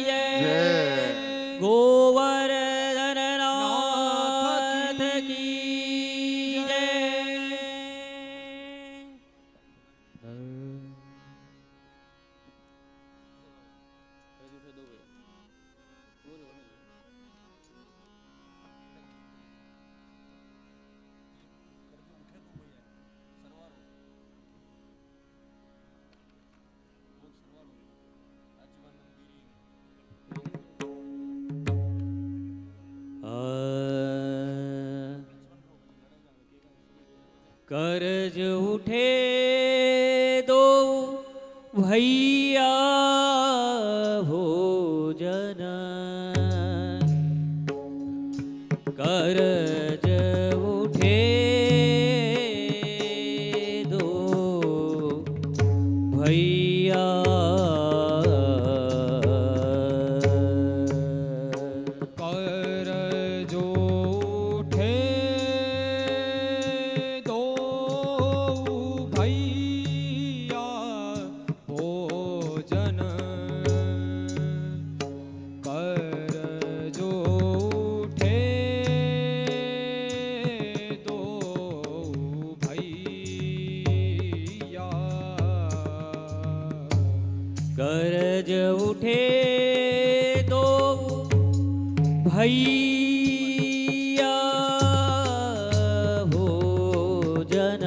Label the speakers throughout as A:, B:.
A: जय।
B: गोवर्धन नाथ की जय। करज उठे दो भैया भोजन, करज उठे दो भैया करज उठे दो भैया भोजन,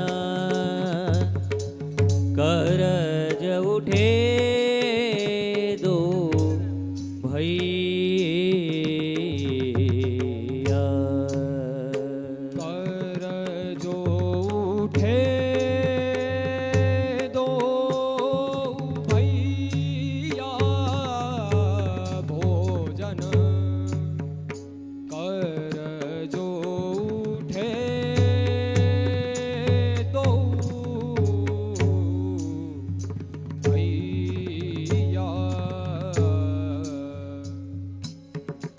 B: करज उठे दो भैया,
C: करज उठे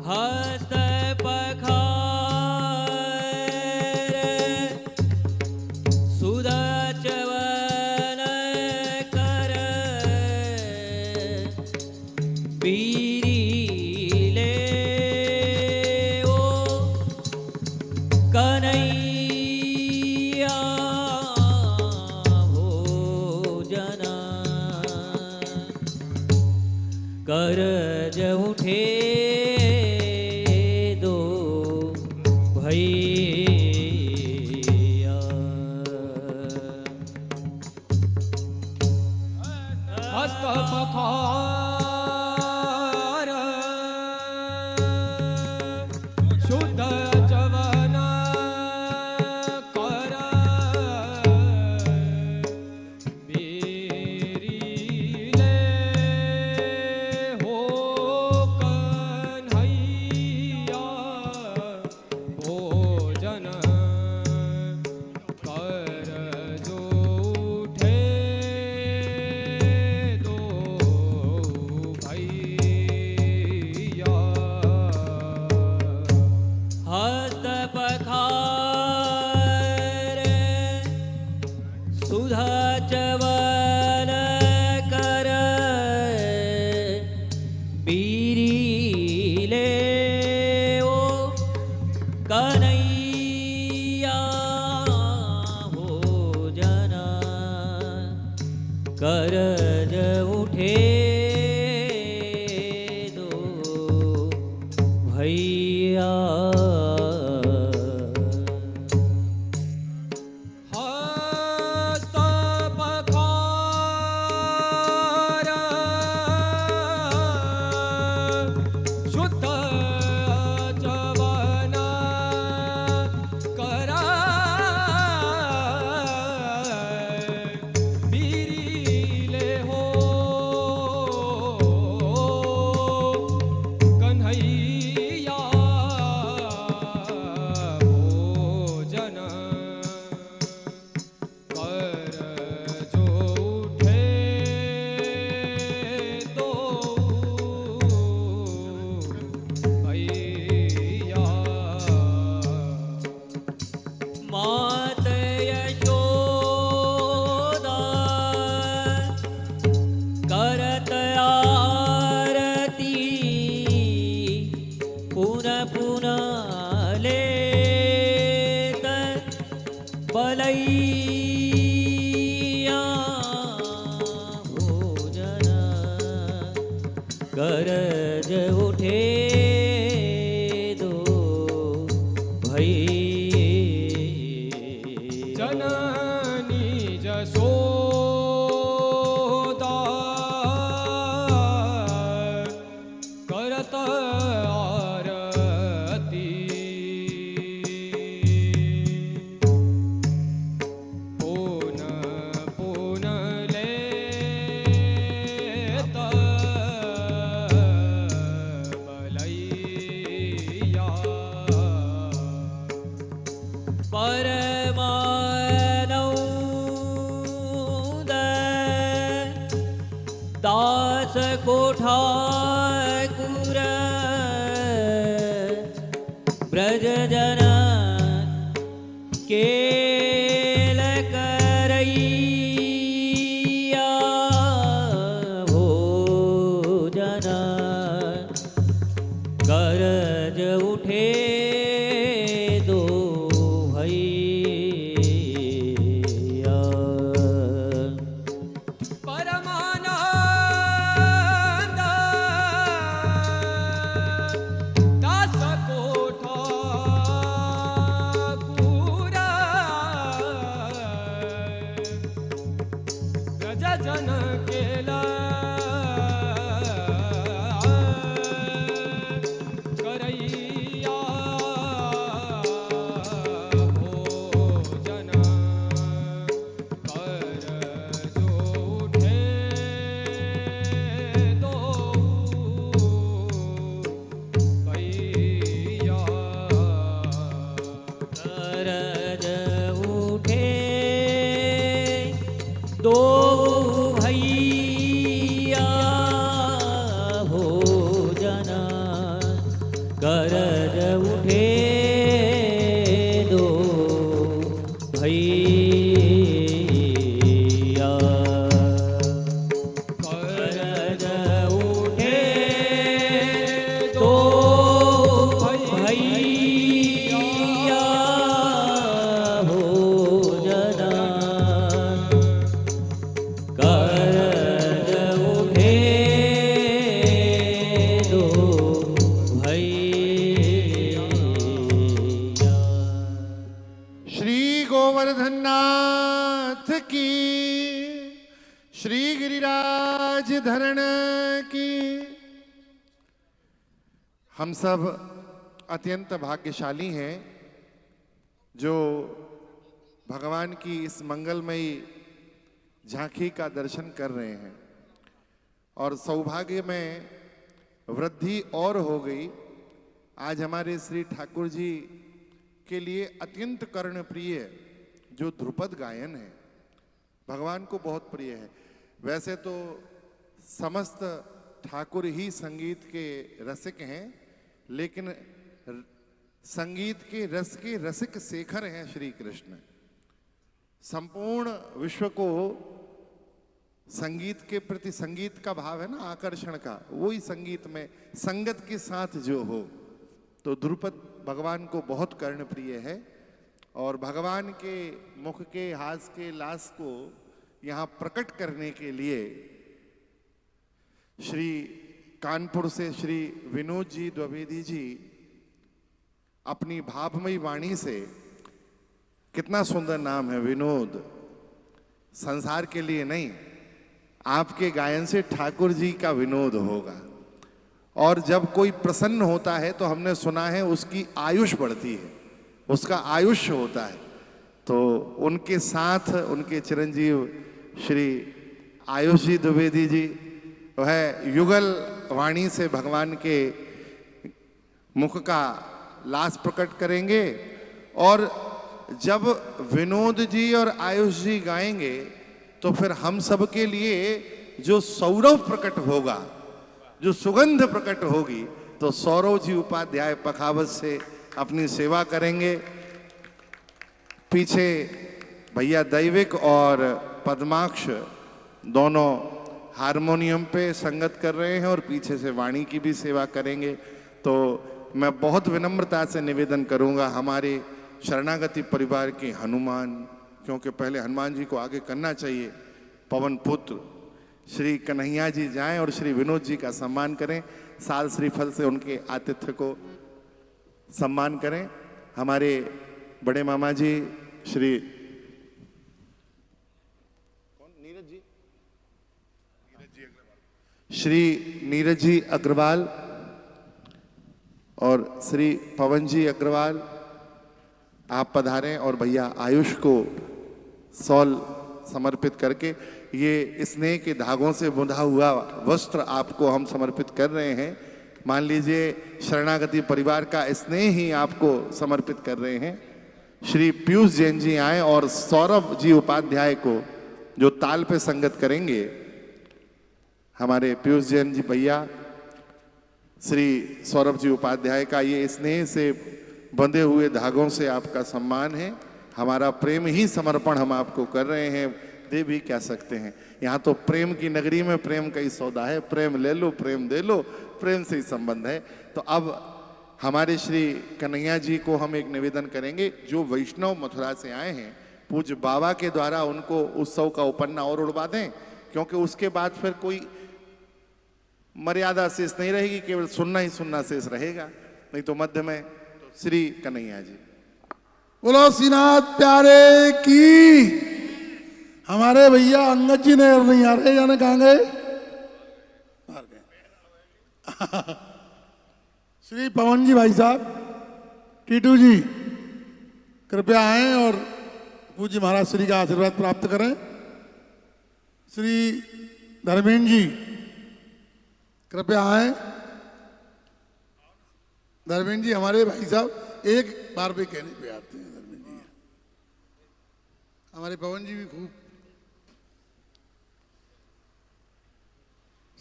B: हस्त पखार सुधा चवन कर, बीरीले ओ कन्हैया भोजन, करज उठे भैया।
C: हस्त पखार शुद्ध चवन कर, बीरीले हो कन्हैया भोजन, करज उठे दो भैया।
B: हस्त पखार सुधा चवन कर, बीरीले ओ कन्हैया भोजन, करज उठे दो भैया।
C: हस्त पखार शुद्ध चवन कर, बीरीले हो कन्हैया
B: करज उठे दो भई
C: जननी जसोदा करत आरती पुन पुन लेत बलैया
B: परमानंद दास को ठाकुर ब्रज जन केल करैया भोजन करज उठे दो भैया
C: परमानंद दास को ठाकुर ब्रज जन केला करैया भोजन कर जो उठे दो भैया
B: करज उठे दो भैया भोजन करज उठे दो भैया करज उठे दो भैया भोजन करज उठे दो भैया।
A: श्री गोवर्धन नाथ की, श्री गिरिराज धरण की। हम सब अत्यंत भाग्यशाली हैं जो भगवान की इस मंगलमयी झांकी का दर्शन कर रहे हैं और सौभाग्य में वृद्धि और हो गई। आज हमारे श्री ठाकुर जी के लिए अत्यंत कर्ण प्रिय जो ध्रुपद गायन है भगवान को बहुत प्रिय है। वैसे तो समस्त ठाकुर ही संगीत के रसिक हैं, लेकिन संगीत के रस के रसिक शेखर हैं श्री कृष्ण। संपूर्ण विश्व को संगीत के प्रति, संगीत का भाव है ना आकर्षण का, वही संगीत में संगत के साथ जो हो, तो ध्रुपद भगवान को बहुत कर्ण प्रिय है। और भगवान के मुख के हास के लास को यहाँ प्रकट करने के लिए श्री कानपुर से श्री विनोद जी द्विवेदी जी अपनी भावमयी वाणी से, कितना सुंदर नाम है विनोद, संसार के लिए नहीं, आपके गायन से ठाकुर जी का विनोद होगा। और जब कोई प्रसन्न होता है तो हमने सुना है उसकी आयुष बढ़ती है, उसका आयुष्य होता है। तो उनके साथ उनके चिरंजीव श्री आयुष जी द्विवेदी जी वह युगल वाणी से भगवान के मुख का लास प्रकट करेंगे। और जब विनोद जी और आयुष जी गाएंगे तो फिर हम सब के लिए जो सौरभ प्रकट होगा, जो सुगंध प्रकट होगी, तो सौरव जी उपाध्याय पखावत से अपनी सेवा करेंगे। पीछे भैया दैविक और पद्माक्ष दोनों हारमोनियम पे संगत कर रहे हैं और पीछे से वाणी की भी सेवा करेंगे। तो मैं बहुत विनम्रता से निवेदन करूंगा हमारे शरणागति परिवार के हनुमान, क्योंकि पहले हनुमान जी को आगे करना चाहिए, पवन पुत्र श्री कन्हैया जी जाएं और श्री विनोद जी का सम्मान करें, साल श्रीफल से उनके आतिथ्य को सम्मान करें। हमारे बड़े मामा जी श्री नीरज जी अग्रवाल और श्री पवन जी अग्रवाल, आप पधारें और भैया आयुष को सॉल समर्पित करके ये स्नेह के धागों से बुंधा हुआ वस्त्र आपको हम समर्पित कर रहे हैं। मान लीजिए शरणागति परिवार का स्नेह ही आपको समर्पित कर रहे हैं। श्री पीयूष जैन जी आए और सौरभ जी उपाध्याय को जो ताल पे संगत करेंगे, हमारे पीयूष जैन जी भैया श्री सौरभ जी उपाध्याय का ये स्नेह से बंधे हुए धागों से आपका सम्मान है। हमारा प्रेम ही समर्पण हम आपको कर रहे हैं, दे भी क्या सकते हैं। यहाँ तो प्रेम की नगरी में प्रेम का ही सौदा है, प्रेम ले लो प्रेम दे लो, प्रेम से ही संबंध है। तो अब हमारे श्री कन्हैया जी को हम एक निवेदन करेंगे, जो वैष्णव मथुरा से आए हैं पूज्य बाबा के द्वारा उनको उत्सव का उपन्ना और उड़वा दें, क्योंकि उसके बाद फिर कोई मर्यादा शेष नहीं रहेगी, केवल सुनना ही सुनना शेष रहेगा, नहीं तो मध्य में। तो श्री कन्हैया जी।
D: बोलो श्रीनाथ प्यारे की। हमारे भैया अंगद जी नहीं आ रहे, जाने कहाँ गए? बाहर गए। श्री पवन जी भाई साहब, टीटू जी कृपया आएं और पूज्य महाराज श्री का आशीर्वाद प्राप्त करें। श्री धर्मेंद्र जी कृपया आएं। धर्मेंद्र जी हमारे भाई साहब एक बार भी कहने पे आते हैं। धर्मेंद्र जी हमारे पवन जी भी खूब।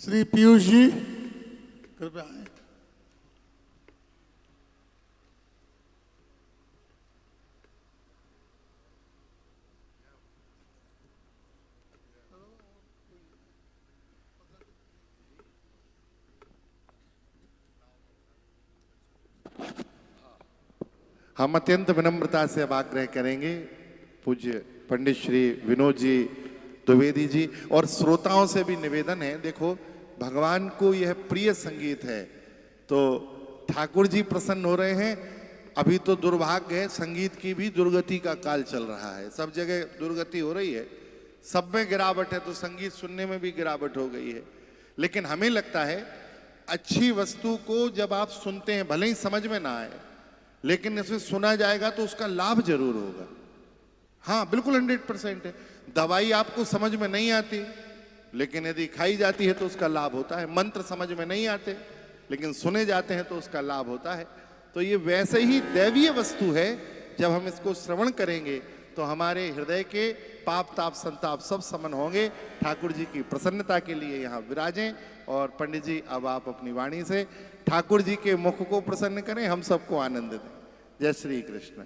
D: श्री पीयूष जी कृपया आए।
A: हम अत्यंत विनम्रता से अब आग्रह करेंगे पूज्य पंडित श्री विनोद जी द्विवेदी जी, और श्रोताओं से भी निवेदन है, देखो भगवान को यह प्रिय संगीत है, तो ठाकुर जी प्रसन्न हो रहे हैं। अभी तो दुर्भाग्य है, संगीत की भी दुर्गति का काल चल रहा है, सब जगह दुर्गति हो रही है, सब में गिरावट है, तो संगीत सुनने में भी गिरावट हो गई है। लेकिन हमें लगता है अच्छी वस्तु को जब आप सुनते हैं, भले ही समझ में ना आए, लेकिन इसमें सुना जाएगा तो उसका लाभ जरूर होगा। हाँ बिल्कुल 100% है। दवाई आपको समझ में नहीं आती, लेकिन यदि खाई जाती है तो उसका लाभ होता है। मंत्र समझ में नहीं आते, लेकिन सुने जाते हैं तो उसका लाभ होता है। तो ये वैसे ही दैवीय वस्तु है, जब हम इसको श्रवण करेंगे तो हमारे हृदय के पाप ताप संताप सब समन होंगे। ठाकुर जी की प्रसन्नता के लिए यहाँ विराजें। और पंडित जी अब आप अपनी वाणी से ठाकुर जी के मुख को प्रसन्न करें, हम सबको आनंद दें। जय श्री कृष्ण।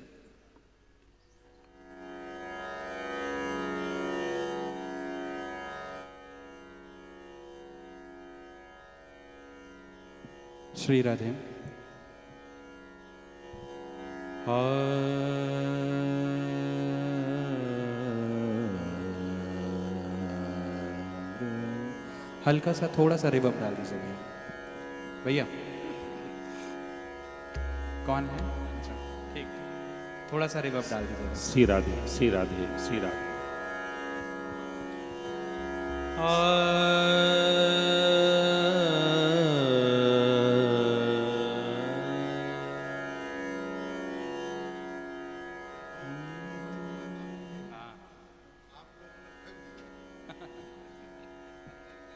E: श्री राधे। हल्का सा थोड़ा सा रिवर्ब डाल दीजिए भैया। कौन है? अच्छा ठीक, थोड़ा सा रिवर्ब डाल दीजिएगा।
F: श्री राधे श्री राधे श्री राधे।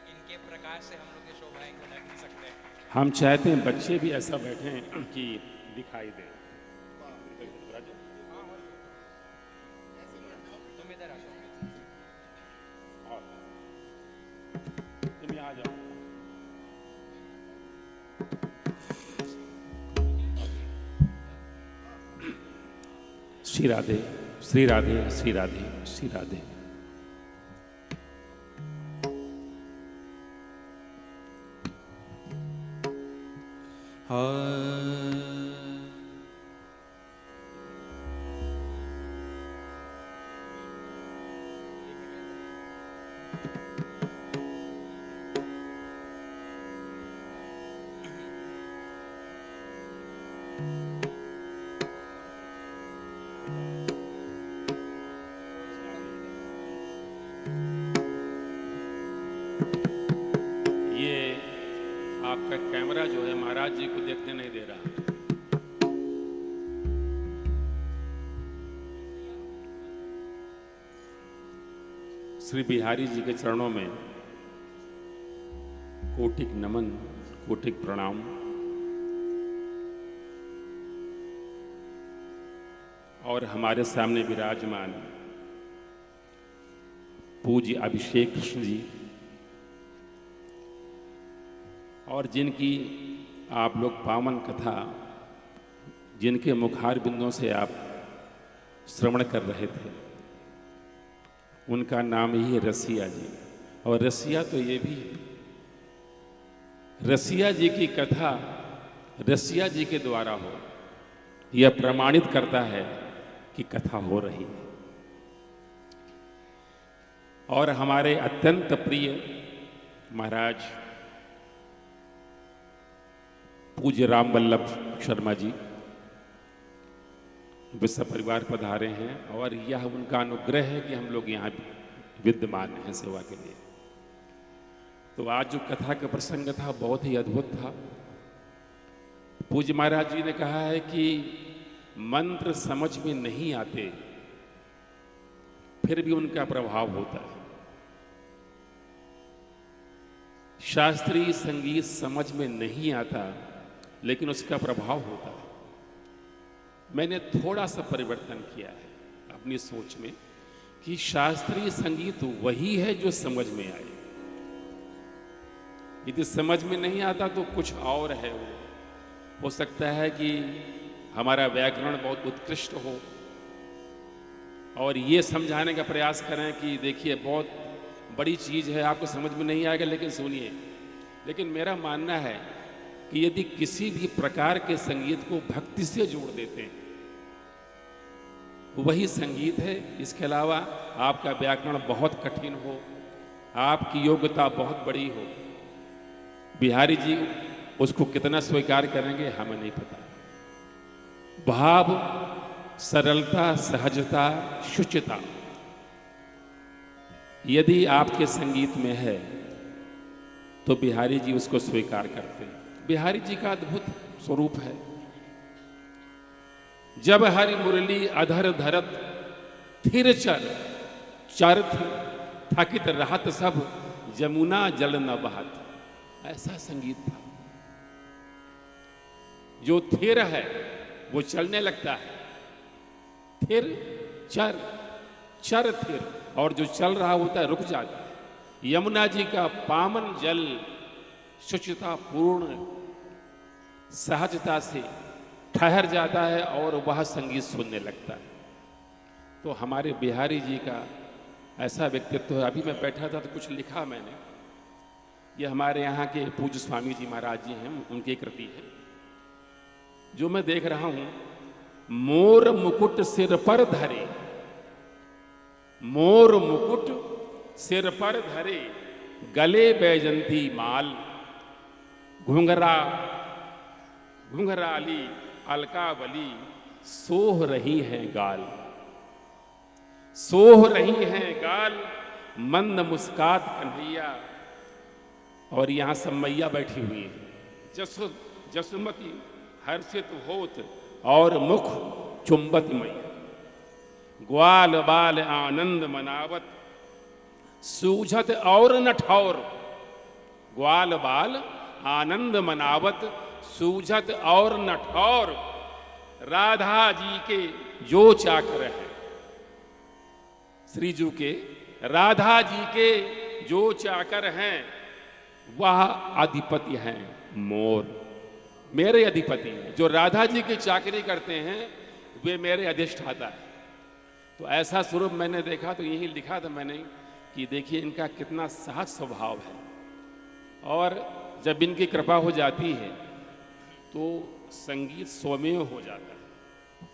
E: इनके प्रकाश से हम लोग की शोभाएं को ढक नहीं सकते।
F: हम चाहते हैं बच्चे भी ऐसा बैठें कि दिखाई दे।
E: तुम इधर आ जाओ।
F: तुम यहाँ आ जाओ। श्री राधे श्री राधे श्री राधे श्री राधे। ये आपका कैमरा जो है महाराज जी को देखने नहीं दे रहा। श्री बिहारी जी के चरणों में कोटिक नमन, कोटिक प्रणाम। और हमारे सामने विराजमान पूज्य अभिषेक कृष्ण जी, और जिनकी आप लोग पावन कथा, जिनके मुखार बिंदों से आप श्रवण कर रहे थे, उनका नाम ही है रसिया जी। और रसिया तो ये भी है, रसिया जी की कथा रसिया जी के द्वारा हो, यह प्रमाणित करता है कि कथा हो रही है। और हमारे अत्यंत प्रिय महाराज पूज्य राम वल्लभ शर्मा जी विश्व परिवार पधारे हैं, और यह उनका अनुग्रह है कि हम लोग यहाँ विद्यमान हैं सेवा के लिए। तो आज जो कथा का प्रसंग था बहुत ही अद्भुत था। पूज्य महाराज जी ने कहा है कि मंत्र समझ में नहीं आते फिर भी उनका प्रभाव होता है। शास्त्रीय संगीत समझ में नहीं आता लेकिन उसका प्रभाव होता है। मैंने थोड़ा सा परिवर्तन किया है अपनी सोच में कि शास्त्रीय संगीत वही है जो समझ में आए। यदि समझ में नहीं आता तो कुछ और है। वो हो सकता है कि हमारा व्याकरण बहुत उत्कृष्ट हो और ये समझाने का प्रयास करें कि देखिए बहुत बड़ी चीज़ है, आपको समझ में नहीं आएगा लेकिन सुनिए। लेकिन मेरा मानना है कि यदि किसी भी प्रकार के संगीत को भक्ति से जोड़ देते हैं वही संगीत है। इसके अलावा आपका व्याकरण बहुत कठिन हो, आपकी योग्यता बहुत बड़ी हो, बिहारी जी उसको कितना स्वीकार करेंगे हमें नहीं पता। भाव, सरलता, सहजता, शुचिता यदि आपके संगीत में है तो बिहारी जी उसको स्वीकार करते हैं। बिहारी जी का अद्भुत स्वरूप है। जब हरि मुरली अधर धरत थिर चर चरथ थकित रहत सब जमुना जल न बहत। ऐसा संगीत था। जो थिर है वो चलने लगता है, थिर चर चर थिर, और जो चल रहा होता है रुक जाता है। यमुना जी का पावन जल शुचिता पूर्ण सहजता से ठहर जाता है और वह संगीत सुनने लगता है। तो हमारे बिहारी जी का ऐसा व्यक्तित्व है। अभी मैं बैठा था तो कुछ लिखा मैंने। ये हमारे यहाँ के पूज्य स्वामी जी महाराज जी हैं, उनकी कृति है जो मैं देख रहा हूं। मोर मुकुट सिर पर धरे, मोर मुकुट सिर पर धरे, गले बैजंती माल, घुंघरा घुंघराली अलकावली, सोह रही हैं गाल, सोह रही हैं गाल, मंद मुस्कात कन्हैया। और यहां सब मैया बैठी हुई है। जसुमती हर्षित होत और मुख चुंबत मैया, ग्वाल बाल आनंद मनावत, सूझत और नठौर, ग्वाल बाल आनंद मनावत, सूझत और नठौर, राधा जी के जो चाकर है। श्रीजू के राधा जी के जो चाकर हैं वह अधिपति हैं मोर, मेरे अधिपति हैं। जो राधा जी की चाकरी करते हैं वे मेरे अधिष्ठाता है। तो ऐसा स्वरूप मैंने देखा तो यही लिखा था मैंने कि देखिए इनका कितना सहज स्वभाव है। और जब इनकी कृपा हो जाती है तो संगीत स्वमेव हो जाता है।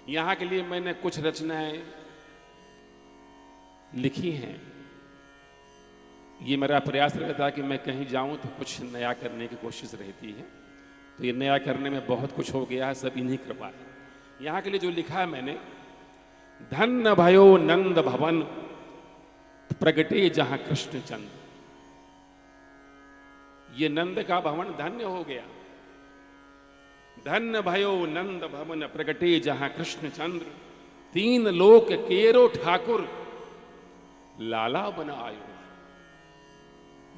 F: यहाँ के लिए मैंने कुछ रचनाएं लिखी हैं। ये मेरा प्रयास रहता है कि मैं कहीं जाऊं तो कुछ नया करने की कोशिश रहती है। तो ये नया करने में बहुत कुछ हो गया है, सब इन्हीं कृपा है। यहाँ के लिए जो लिखा है मैंने, धन्य भयो नंद भवन प्रगटे जहां कृष्ण चंद्र। ये नंद का भवन धन्य हो गया। धन्य भयो नंद भवन प्रगटे जहां कृष्ण चंद्र, तीन लोक केरो ठाकुर लाला बना आयो।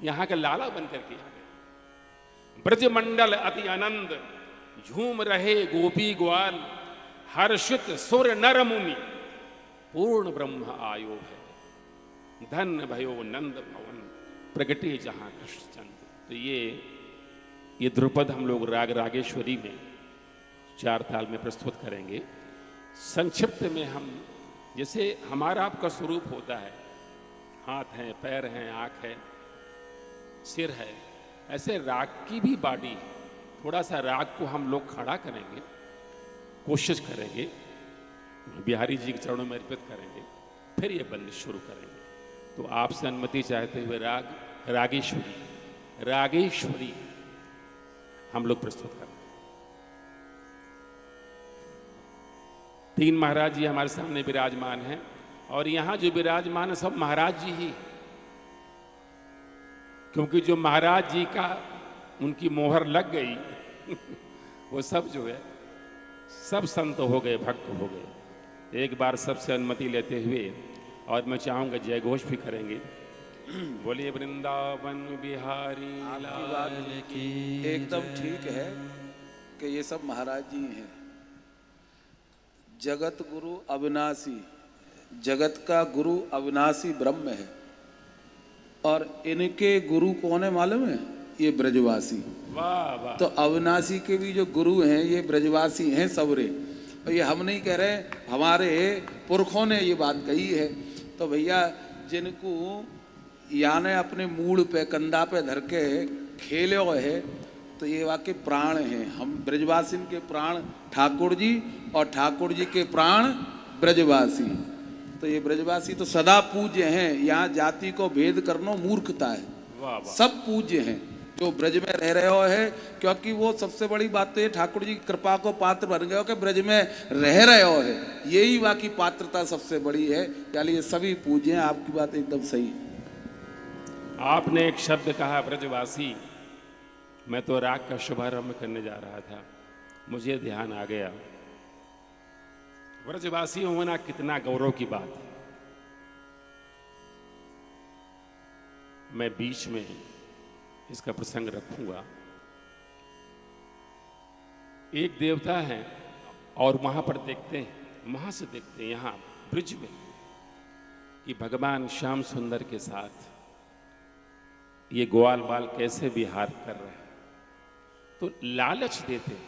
F: यहां का लाला बनकर के आ गए। ब्रजमंडल अति आनंद झूम रहे गोपी ग्वाल, हर्षित सुर नर मुनि पूर्ण ब्रह्म आयो है। धन्य भयो नंद भवन प्रगटे जहां कृष्ण चंद्र। तो ये ध्रुपद हम लोग राग रागेश्वरी में 4 ताल में प्रस्तुत करेंगे। संक्षिप्त में हम, जैसे हमारा आपका स्वरूप होता है, हाथ हैं, पैर हैं, आंख है, सिर है, ऐसे राग की भी बॉडी है। थोड़ा सा राग को हम लोग खड़ा करेंगे, कोशिश करेंगे, बिहारी जी के चरणों में अर्पित करेंगे, फिर ये बंदिश शुरू करेंगे। तो आपसे अनुमति चाहते हुए रागेश्वरी हम लोग प्रस्तुत करें। 3 महाराज जी हमारे सामने विराजमान हैं, और यहां जो विराजमान है सब महाराज जी ही, क्योंकि जो महाराज जी का उनकी मोहर लग गई वो सब जो है सब संत हो गए, भक्त हो गए। एक बार सबसे अनुमति लेते हुए, और मैं चाहूंगा जय घोष भी करेंगे। बोलिए वृंदावन बिहारी
G: आपकी बात एकदम ठीक है कि ये सब महाराज जी हैं। जगत गुरु अविनाशी, जगत का गुरु अविनाशी ब्रह्म है, और इनके गुरु कौन है मालूम है? ये ब्रजवासी।
F: वाह वाह।
G: तो अविनाशी के भी जो गुरु हैं ये ब्रजवासी हैं सबरे। और ये हम नहीं कह रहे, हमारे पुरखों ने ये बात कही है। तो भैया जिनको याने अपने मूड पे, कंधा पे धर के खेले है, तो ये वाकई प्राण हैं। हम ब्रजवासी के प्राण ठाकुर जी, और ठाकुर जी के प्राण ब्रजवासी। तो ये ब्रजवासी तो सदा पूज्य हैं। यहाँ जाति को भेद करना मूर्खता है।
F: वाह वाह।
G: सब पूज्य हैं जो ब्रज में रह रहे हो है, क्योंकि वो सबसे बड़ी बात तो ये ठाकुर जी की कृपा को पात्र बन गए हो कि ब्रज में रह रहे हो है। यही बाकी पात्रता सबसे बड़ी है। यानी ये सभी पूज्य हैं। आपकी बात एकदम सही है।
F: आपने एक शब्द कहा ब्रजवासी, मैं तो राग का शुभारंभ करने जा रहा था, मुझे ध्यान आ गया। ब्रजवासी होना कितना गौरव की बात है। मैं बीच में इसका प्रसंग रखूंगा। एक देवता है, और वहां पर देखते हैं, वहां से देखते हैं यहां ब्रिज में कि भगवान श्याम सुंदर के साथ ये ग्वाल बाल कैसे विहार कर रहे हैं। तो लालच देते हैं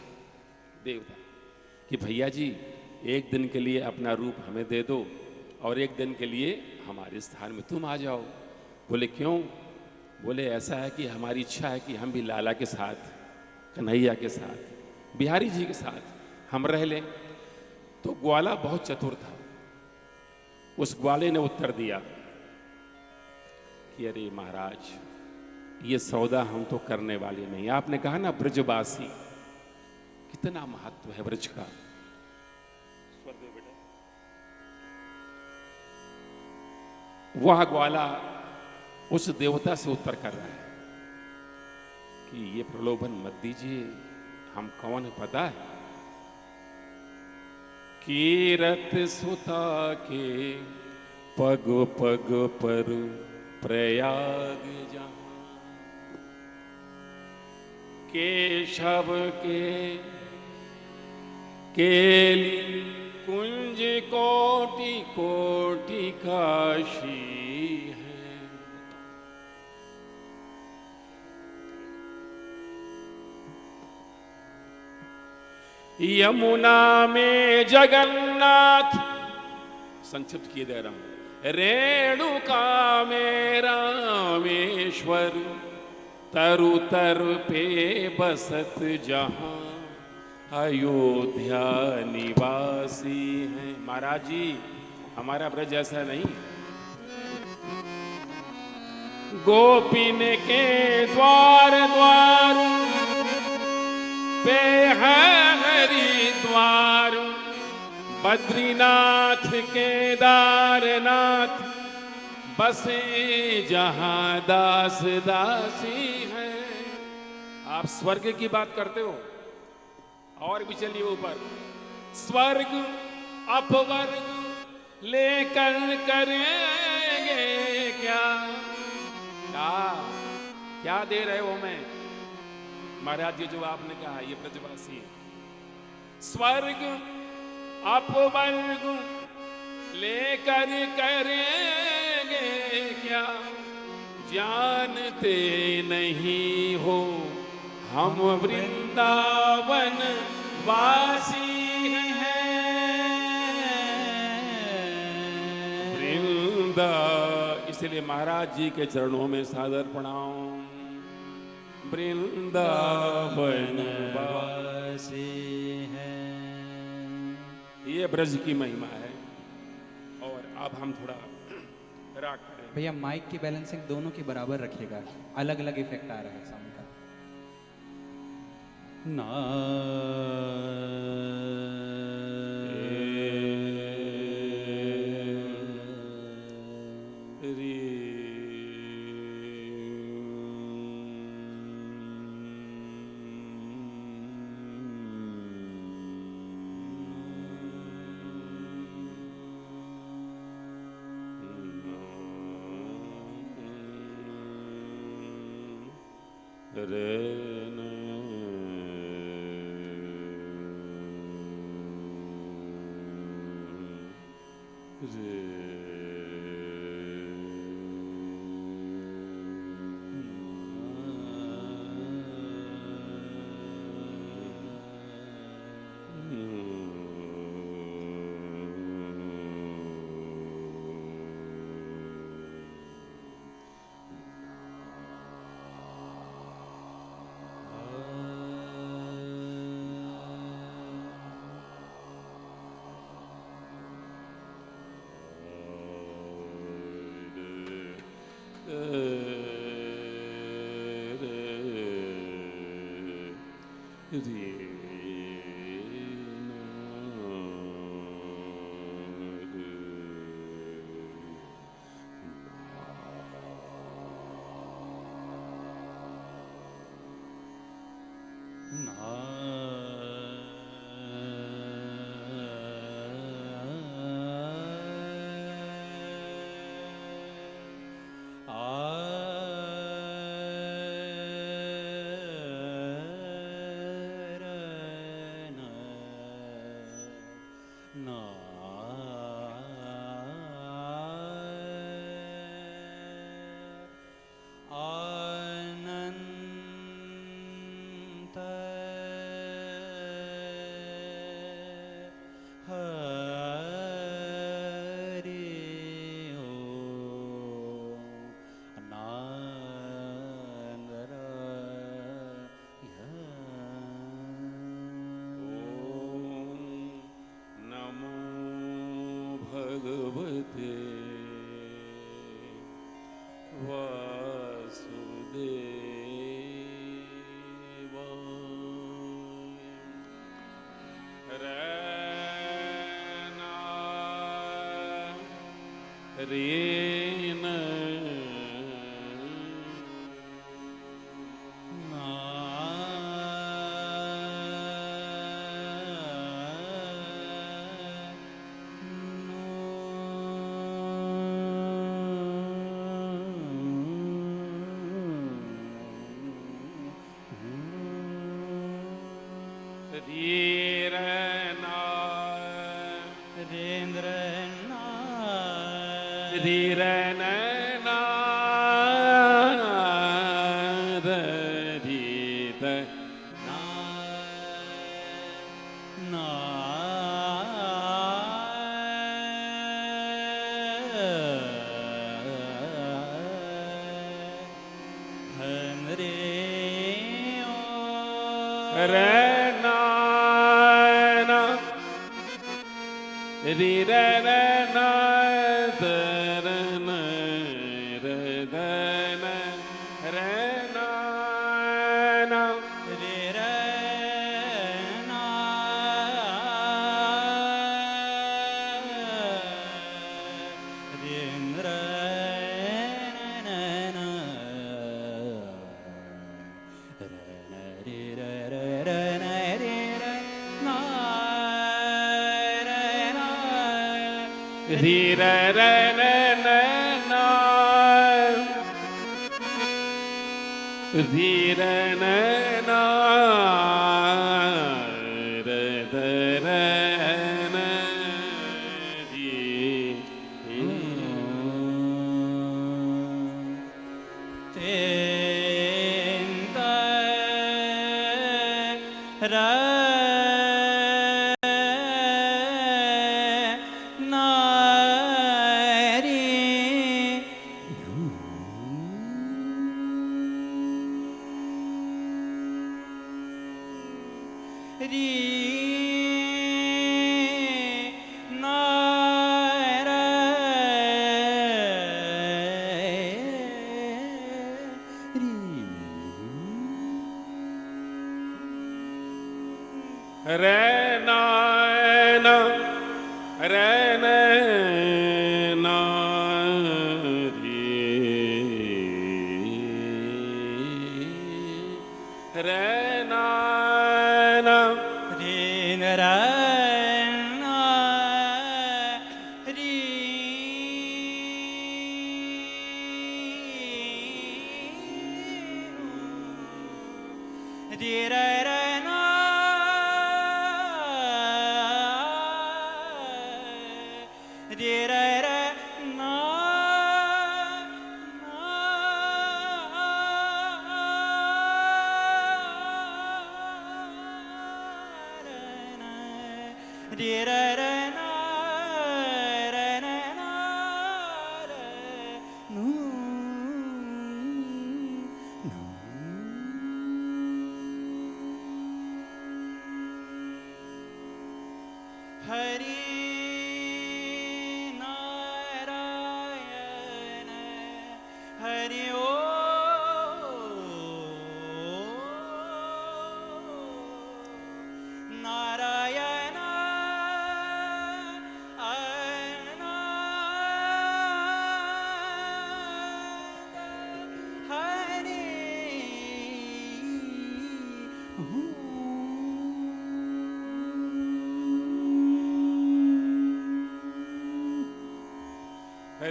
F: देवता कि भैया जी एक दिन के लिए अपना रूप हमें दे दो, और एक दिन के लिए हमारे स्थान में तुम आ जाओ। बोले क्यों? बोले ऐसा है कि हमारी इच्छा है कि हम भी लाला के साथ, कन्हैया के साथ, बिहारी जी के साथ हम रह लें। तो ग्वाला बहुत चतुर था। उस ग्वाले ने उत्तर दिया कि अरे महाराज, ये सौदा हम तो करने वाले नहीं। आपने कहा ना ब्रजवासी, कितना महत्व है ब्रज का। वह ग्वाला उस देवता से उत्तर कर रहा है कि ये प्रलोभन मत दीजिए, हम कौन है पता है? कीरत सुता के पग पग पर प्रयाग जहां, केशव के केली कुंज कोटि कोटि काशी है। यमुना में जगन्नाथ, संक्षिप्त किए दे रहा हूं, रेणुका में रामेश्वर, तरु तरु पे बसत जहां अयोध्या निवासी हैं। महाराज जी, हमारा ब्रज ऐसा नहीं। गोपिन के द्वार द्वार पे है हरिद्वार, बद्रीनाथ केदारनाथ, बसे जहां दास दासी हैं। आप स्वर्ग की बात करते हो, और भी चलिए ऊपर। स्वर्ग अपवर्ग लेकर करेंगे क्या? क्या दे रहे हो मैं? महाराज जी जो आपने कहा ये ब्रजवासी, स्वर्ग अपवर्ग लेकर करेंगे क्या? जानते नहीं हो हम वृंदावन वासी हैं। वृंदा, इसलिए महाराज जी के चरणों में सादर प्रणाम। वृंदावन वासी हैं, ये ब्रज की महिमा है। और अब हम थोड़ा राग करेंगे।
E: भैया माइक की बैलेंसिंग दोनों की बराबर रखिएगा, अलग अलग इफेक्ट आ रहा है साउंड का। ना
F: रीन री रे रे ने ने ना री रे ने ना रे रे रे ने री रे ना ना रे ने ना री रे ना ना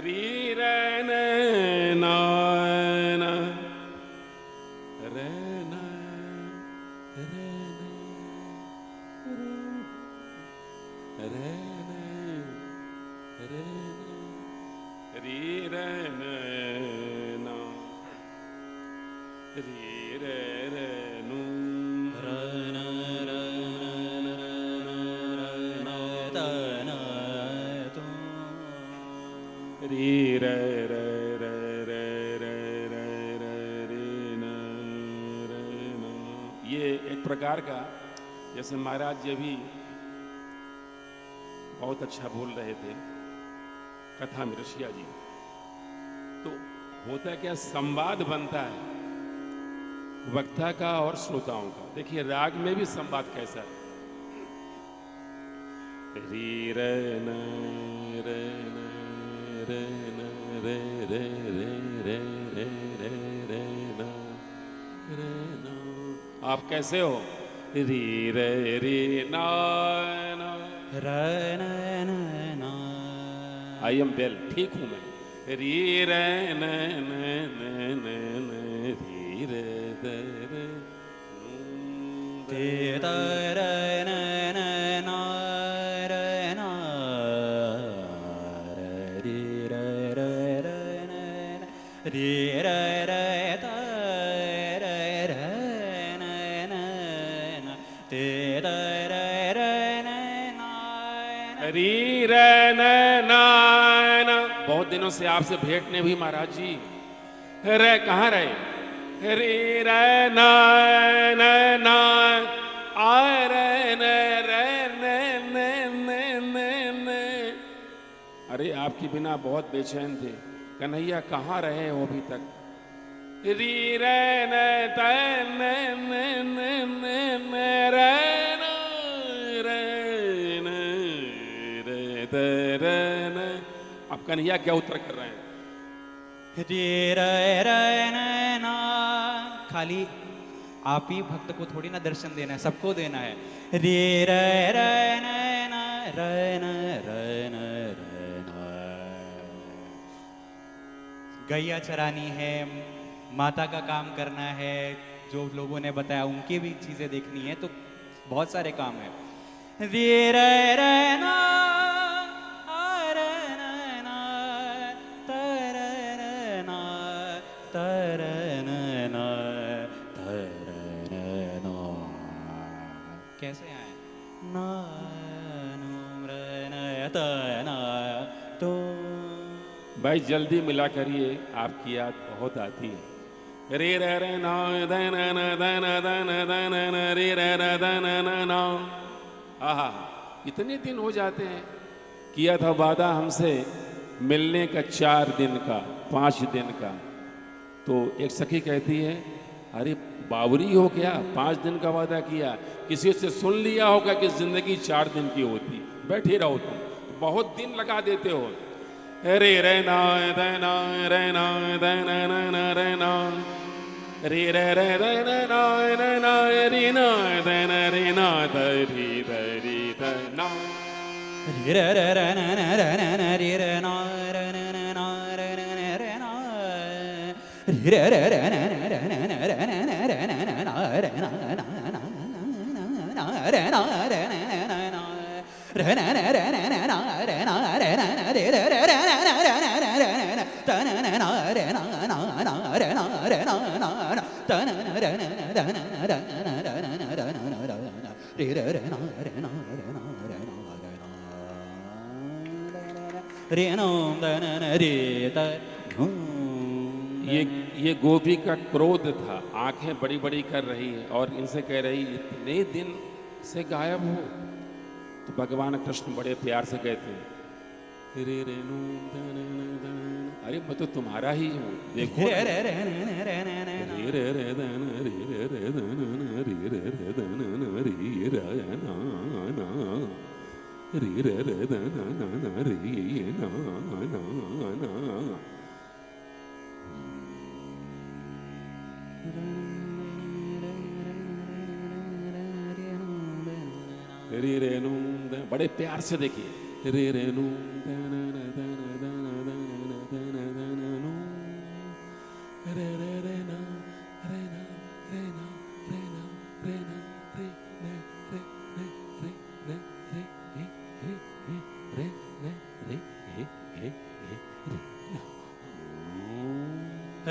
F: री रे ने ना ना रे ना रे रे रे रे री रे ने ना री रे रे नू री रे रे रे रे रे रे रे रे न रे न। ये एक प्रकार का, जैसे महाराज जी भी बहुत अच्छा बोल रहे थे कथा में, ऋषिया जी, तो होता क्या, संवाद बनता है वक्ता का और श्रोताओं का। देखिए राग में भी संवाद कैसा है, री रे न रे न रे न रे रे रे रे रे रे रे न रे न। आप कैसे हो? री रे री ना ना आई एम वेल, ठीक हूं मैं। री रे न न न न न री रे रे रे ते रे न न ना रे ना री रे रे रे न री रे रे रे रे न न ते रे रे न री रे न ना। बहुत दिनों से आपसे भेंट नहीं हुई महाराज जी। रे कहाँ रहे? री रे ना न ना आ रे न रे न न न न न। अरे आपके बिना बहुत बेचैन थे, कन्हैया कहाँ रहे हो अभी तक? री रे न त न न न न न रे न रे न रे त रे न। अब कन्हैया क्या उत्तर कर रहे हैं?
H: रे रे रे न ना। खाली आप ही भक्त को थोड़ी ना दर्शन देना है, सबको देना है। रे रे रे न ना रे न रे न रे न गैया चरानी है, माता का काम करना है, जो लोगों ने बताया उनकी भी चीज़ें देखनी है, तो बहुत सारे काम है। रे रे रे ना, आ रे ना ना, त रे रे ना, त रे न ना, त रे रे ना। कैसे आए? ना नु रे न त ना तो।
F: भाई जल्दी मिला करिए, आपकी याद बहुत आती है। रे रे रे ना दन न दन दन दन न रे रे रे दन न ना। आहा, इतने दिन हो जाते हैं। किया था वादा हमसे मिलने का 4 दिन का, 5 दिन का। तो एक सखी कहती है, अरे बावरी हो क्या, 5 दिन का वादा किया, किसी से सुन लिया होगा कि जिंदगी 4 दिन की होती, बैठे रहो तुम, बहुत दिन लगा देते हो। रे रे ना दना रे ना दन न रे ना रे रे रे दन ना ना रे ना दन रे ना दरी दरी दना
H: रे रे रे रे न न रे न न रे रे ना रे न न ना रे न न रे ना रे रे रे न न रे न न रे न न रे न न ना रे ना ना ना रे ना रे न न ना रे न न रे न न ना रे ना रे न न रे रे रे रे न रे न न रे न त न न ना रे ना ना ना रे ना रे ना ना त न न रे न न रे न न रे न रे न न रे न न रे रे रे ना रे ना रे ना रे ना रे नो दन रे त
F: ये गोपी का क्रोध था, आंखें बड़ी बड़ी कर रही है और इनसे कह रही, इतने दिन से गायब हो। तो भगवान कृष्ण बड़े प्यार से कहते हैं, रे रे नो दन दन, अरे मैं तो तुम्हारा ही हूँ, देखो
H: रे रे रे रे रे
F: रे रे रे दन रे रे रे दन रे रे रे दन रे रे ना ना रे रे रे दन ना रे ना ना ना। रे रे नू, बड़े प्यार से देखिए, रे रे नू दन दन दन दन दन दन नू रे रे रे ना रे ना रे ना रे ना रे ना रे ने रे ने रे ने रे हे हे रे ने रे हे हे रे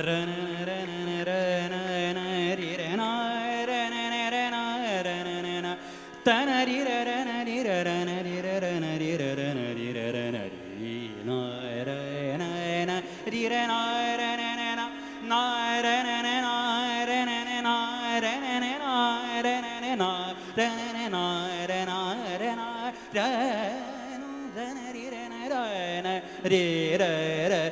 H: रन रन रन न रि रे न रन रे न रन न तन रि रे रन रि रे रन रि रे रन रि रे रन रि रे रन रि न रन न रि रे न रन न न रन न रन न रन न रन न रन न रन रन रन रन रि रे न रन रि रे रे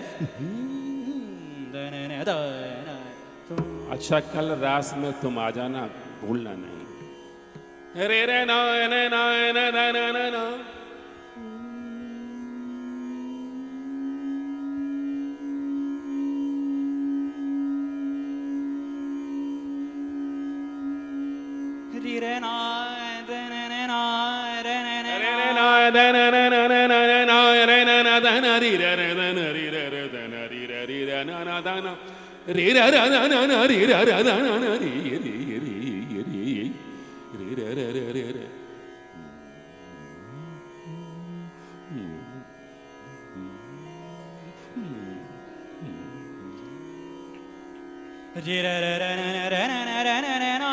F: अच्छा, कल रास में तुम आ जाना, भूलना नहीं। रे रे ना ना ना ना ना ना ना
H: रि रे ना रे न ना रे न
F: रे रे ना दा ना ना ना ना ना ना रे ना ना दा ना रि रे रे दा ना रि रे रे दा ना रि रे रि रे ना ना दा ना रि रे रे ना ना ना रि रे रे दा ना ना रि रि रि रि रे रे रे रे रे।
H: रि रे रे रे न रे न रे न रे न रे न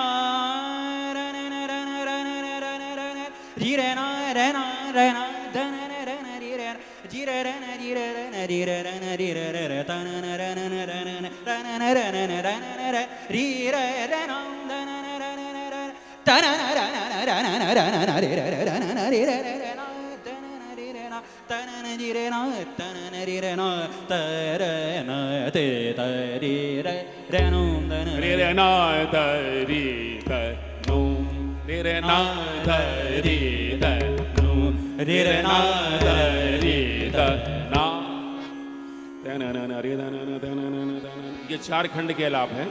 H: रे न रे न रे न रे न रि रे न रे न रे न द न रे न रि रे जि रे रे न रि रे रे न रि रे रे न रि रे रे रे त न न रे न न रे न रे न रे न रे न रे रि रे रे न द न न रे न रे त न न रे न रे न रे न रि रे रे न रि रे रे रे न त न न रि रे न त न न रि रे न त न न रि रे न त रे न ते त रि रे रे न द न
F: रे रे ना दा रि दा नो रे रे ना दा रि दा नो रे रे ना दा रि दा ना दा ना ना रे दा ना दा ना ना दा ना। ये 4 खंड के लाभ हैं।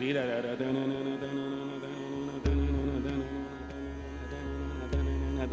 F: रि रे रे दा ना ना दा ना दा ना दा ना दा ना दा ना दा ना दा ना दा ना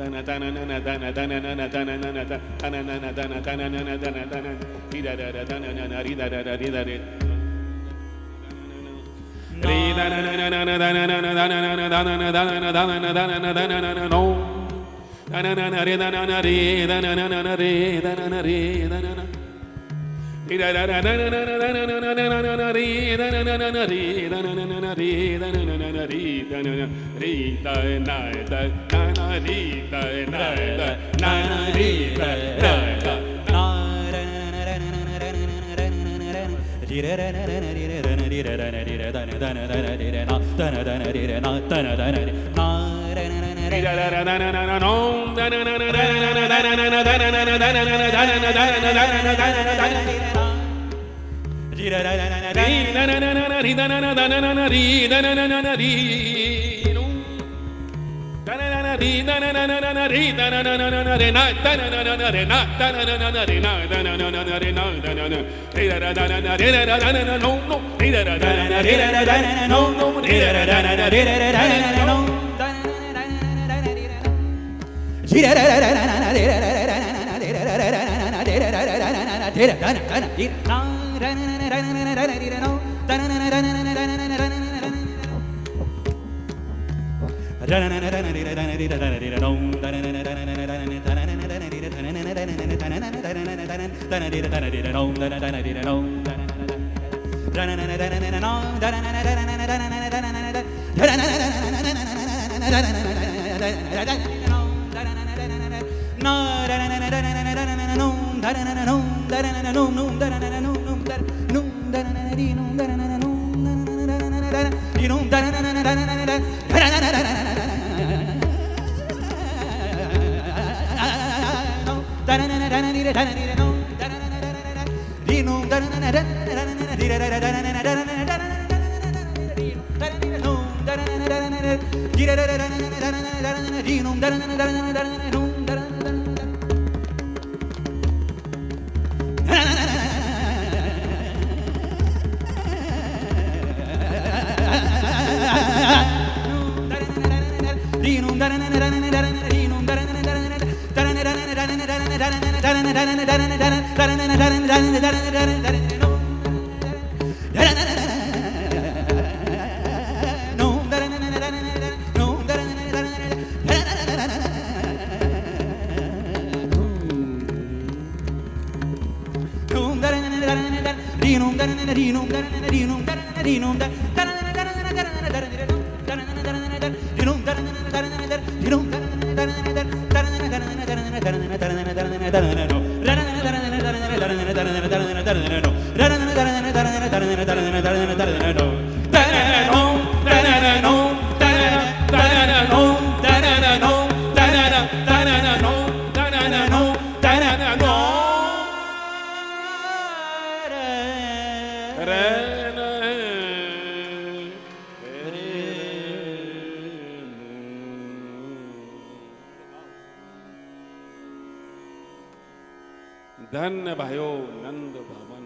F: धन्य भयो नंद भवन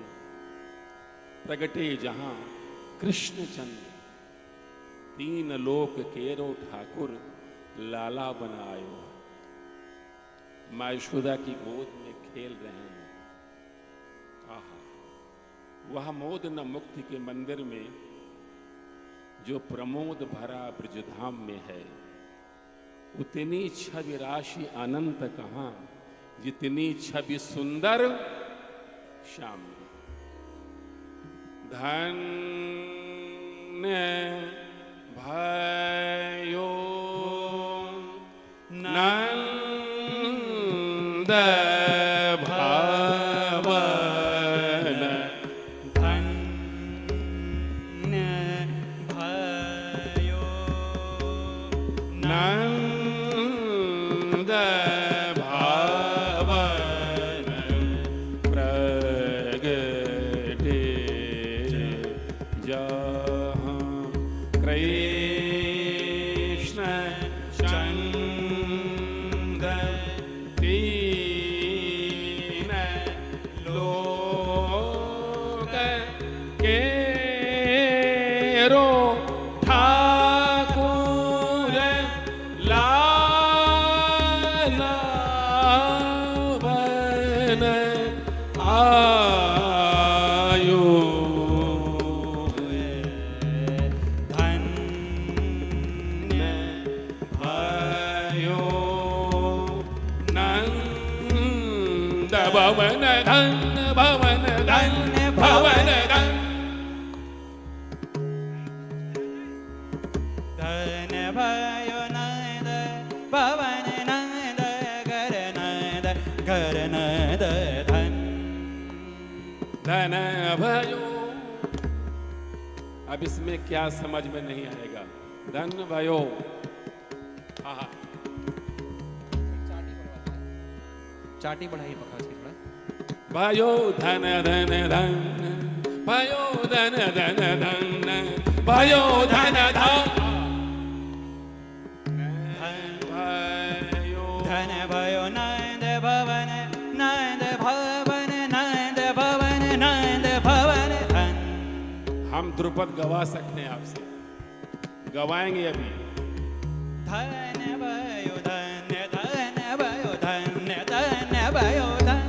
F: प्रगटे जहां कृष्ण चंद्र तीन लोक केरो ठाकुर लाला बनायो। माँ यशोदा की गोद में खेल रहे हैं। आहा, वह मोद न मुक्ति के मंदिर में जो प्रमोद भरा ब्रजधाम में है, उतनी छवि राशि अनंत कहां जितनी छवि सुंदर श्याम में। धन्य भयो नंद भवन
H: धन्य भयो
F: नंद भवन प्रगटे जहां कृष्ण चंद्र तीन लोक केरो ठाकुर लाला भवन धन भवन धन भवन धन
H: धन भयो नंद भवन नंद घर नंद धन
F: धन भयो। अब इसमें क्या समझ में नहीं आएगा? धन भयो, आहा,
E: चाटी बढ़ाइए बखास की थोड़ा।
F: भयो धन धन धन भयो धन धन धन भयो धन धन भयो
H: धन भयो नंद भवन नंद भवन नंद भवन नंद भवन धन।
F: हम ध्रुपद गवा सकते हैं आपसे, गवाएंगे अभी।
H: धन भयो धन धन भयो धन धन भयो धन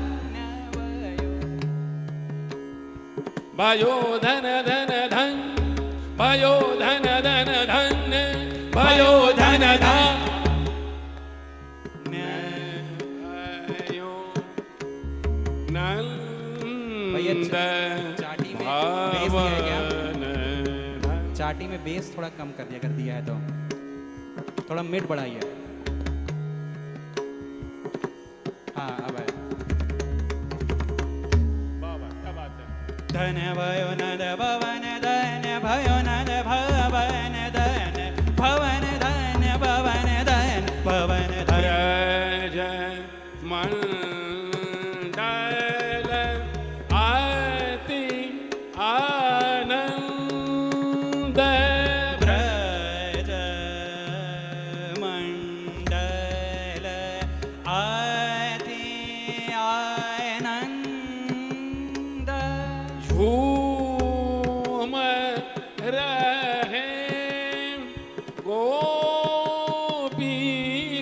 H: भयो।
F: भयो धन धन धन भयो धन धन धन भयो धन धन भयो
E: भैया
F: नंद
E: चाटी में बेस दिया है क्या?
F: भवन
E: चाटी में बेस थोड़ा कम कर दिया है तो थोड़ा मिड बढ़ाइए। हाँ अब है।
H: धन भयो नंद भवन धन भयो नंद भवन धन भवन धन भवन धन भवन धन।
F: जय मंडल आरती आनंद
H: ब्रज मंडल आरती आनंद।
F: झूम रहे गोपी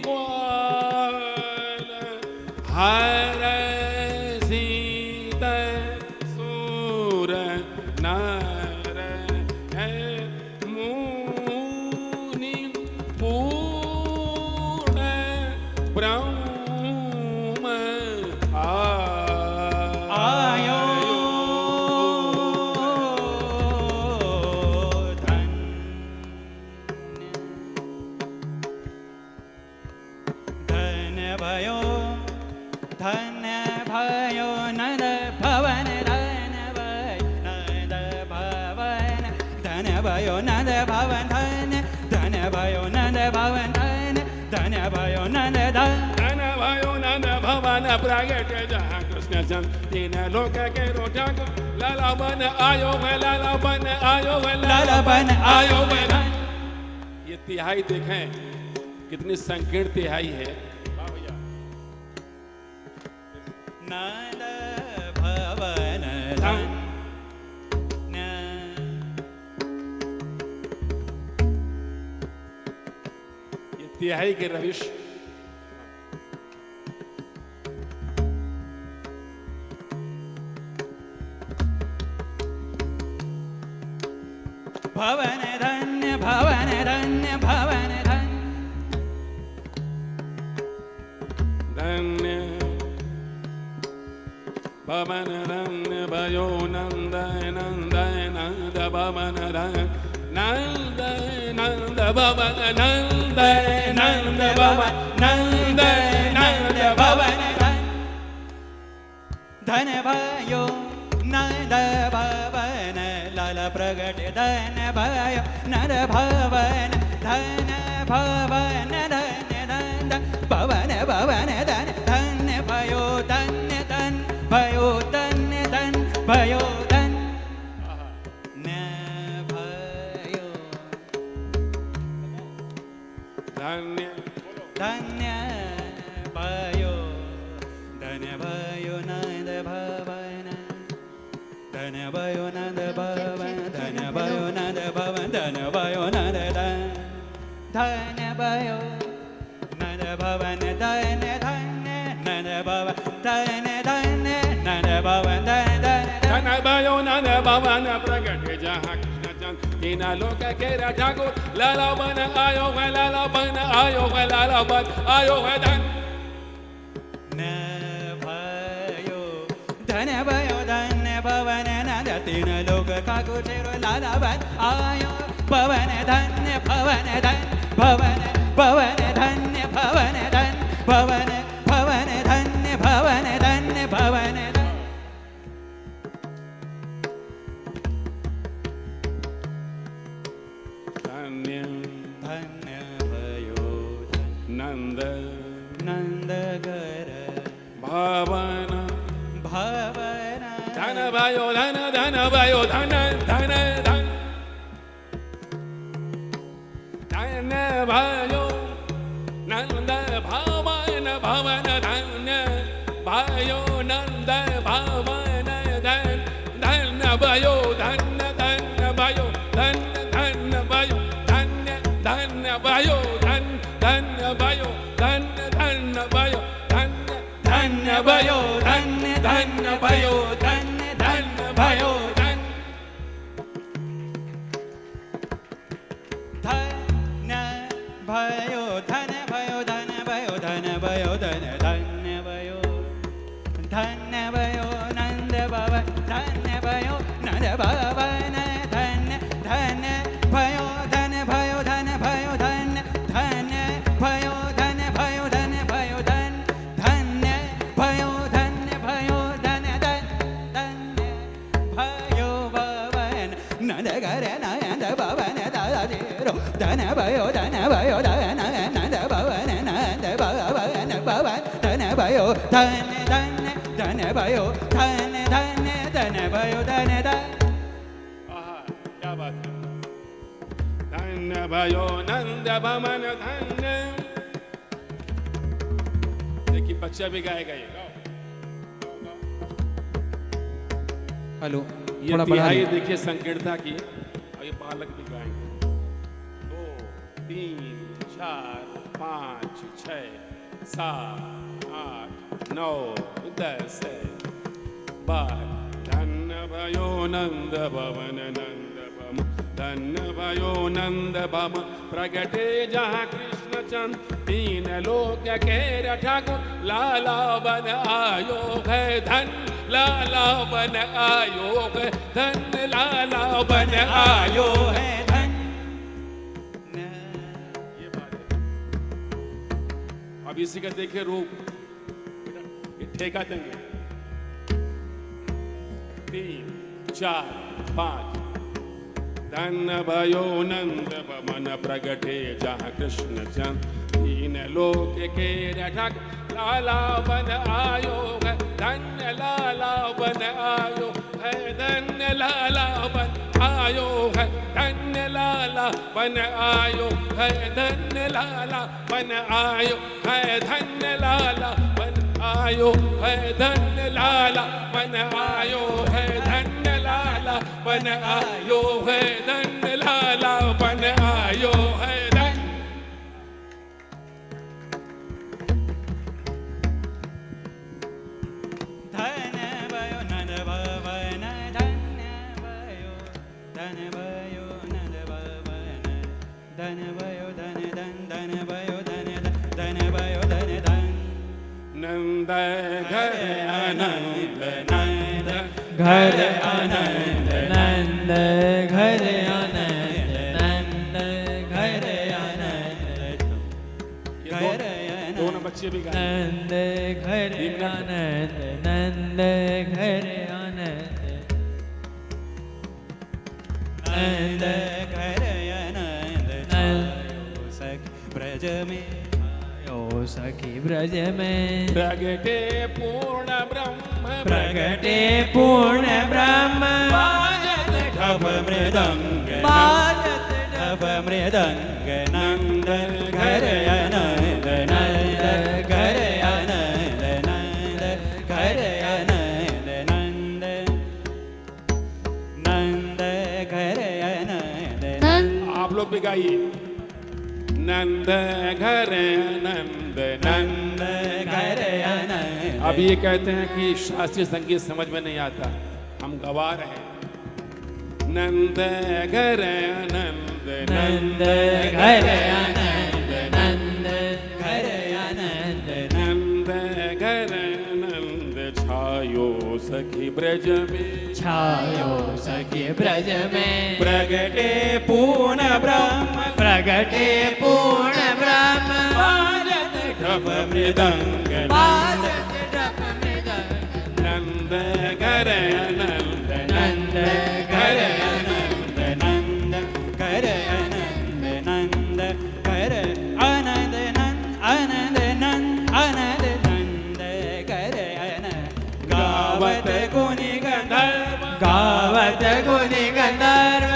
F: ग्वाल हर सीत सुर नर है मुनि पूर्ण ब्रह्म
H: आयो धन धन भयो धन भयो नंद भवन धन भयो नंद भवन धन भयो नंद भवन धन भयो नंद धन।
F: धन भयो नंद भवन प्रगट जहाँ कृष्ण जन्म तीन लोक के रोटा को लाला बन आयो है लाला बन आयो है
H: लाला बन आयो है।
F: ये तिहाई देखें कितनी संकीर्ण तिहाई है।
H: नंद भवन धन
F: ये तिहाई के रविश
H: भवन धन्य भवन धन्य भवन धन्य
F: धन्य भवन धन्य भयो नंद नंद नंद भवन धन्य नंद नंद भवन नंद नंद भवन
H: नंद नंद भवन धन भयो नंद भवन लाल प्रगट धन भयो नर भवन धन भवन धन धन भवन भवन धन धन भयो धन्य धन भयो धन्य धन भयो धन न भयो
F: धन्य
H: धन्य भयो धन भयो नंद भवन धन भयो नंद भवन धन भयो नंद भवन धन भयो नंद धन धन भयो नंद भवन धन धन नंद भवन धन धन नंद भवन धन धन
F: धन भयो नंद भवन प्रगट जहाँ कृष्ण जन्म तीन लोक के राजा को लाला बन आयो है लाला बन आयो है लाला बन आयो है धन
H: न भयो चिरो लालावन आयो पवन धन्य भवन धन भवन भवन धन्य भवन धन भवन भवन धन्य भवन धन्य भवन
F: धन्य
H: धन्य भयो
F: नंद
H: नंदगर
F: भवन
H: भवन
F: धन भयो धन धन भयो धन धन धन धन भयो नंद भवन भवन धन्य भयो नंद भवन धन धन भयो धन धन भयो धन धन भयो धन्य धन भयो धन धन भयो धन धन भयो धन्य धन्य भयो धन्य धन भयो धन्य धन भयो धन
H: धन्य भयो धन भयो धन भयो धन भयो धन धन्य भयो धन्य भयो नंद भवन धन्य भयो नंद भवन धन्य धन्य भयो धन भयो धन भयो धन धन्य भयो धन भयो धन भयो धन धन्य भयो धन्य भयो धन धन धन्य भयो भवन नंद घर नंद भवन दादिरो धन भयो धन भयो धन नंद भवन भवन धन भयो धन धन धन भयो धन धन धन भयो धन धन
F: आहा, क्या बात है धन्य भयो नंद भवन धन्य देखिए बच्चा भी गाएगा ये गाओ, गाओ, गाओ।
E: हेलो
F: ये
E: थोड़ा बढ़ा
F: तिहाई
E: लीजिए।
F: देखिए संकीर्णता की और ये बालक भी गाएंगे 2 3 4 5 6 7 8 9 10 12 धन्य भयो नंद भवन नंद भवन धन्य भयो नंद भवन प्रगटे जहाँ कृष्ण चंद तीन लोक के ठाकुर लाला बन आयो है धन लाला बन आयो है धन लाला बन आयो है
H: धन
F: ये बात है अब इसी का देखिए रूप ये ठेका देंगे 3 4 5 धन भयो नंद भवन प्रगटे जहाँ कृष्ण चंद तीन लोक के ठाक लाला बन आयो है धन्य लाला बन आयो है धन्य लाला बन आयो है धन्य लाला बन आयो है धन्य लाला बन आयो है धन्य लाला बन आयो है धन्य लाला बन आयो है धन्य लाला बन आयो है धन्य लाला बन आयो है धन्य
H: धन भयो नंद भवन धन्य भयो धन भयो नंद भवन धन भयो धन धन धन भयो धन धन भयो धन धन
F: नंद घर आनंद नंद
B: घर आनंद नंद घर आनंद नंद घर आनंद
F: ये दोनों बच्चे भी गाए
B: नंद घर आनंद नंद घर आनंद
H: नंद घर आनंद आयो सख ब्रज में
B: आयो सखी ब्रज में
F: प्रगटे पूर्ण ब्रह्म
B: प्रगटे पूर्ण ब्रह्म
H: बाजत ढप मृदंग
B: बाजत
H: ढप मृदंग नंद घर आनंद नंद घर आनंद नंद घर आनंद नंद नंद घर आनंद
F: आप लोग भी गाइए नंद घर नंद
H: नंद घर आनंद
F: अब ये कहते हैं कि शास्त्रीय संगीत समझ में नहीं आता हम गवा रहे हैं नंद घर नंद
B: नंद घर आनंद नंद घर आनंद
F: नंद घर नंद छायो सखी ब्रज में
B: छायो सखी ब्रज में
H: प्रगटे पूर्ण ब्रह्म
B: प्रगटे पूर्ण ब्रह्म
H: बाजत ढप मृदंग
B: बाजत ढप मृदंग
F: नंद घर नंद
B: नंद
H: कर आनंद नंद कर आनंद नंद कर आनंद नंद आनंद नंद आनंद नंद कर आनंद गावत गुनि गंधर्व
B: गावत गुनि गंधर्व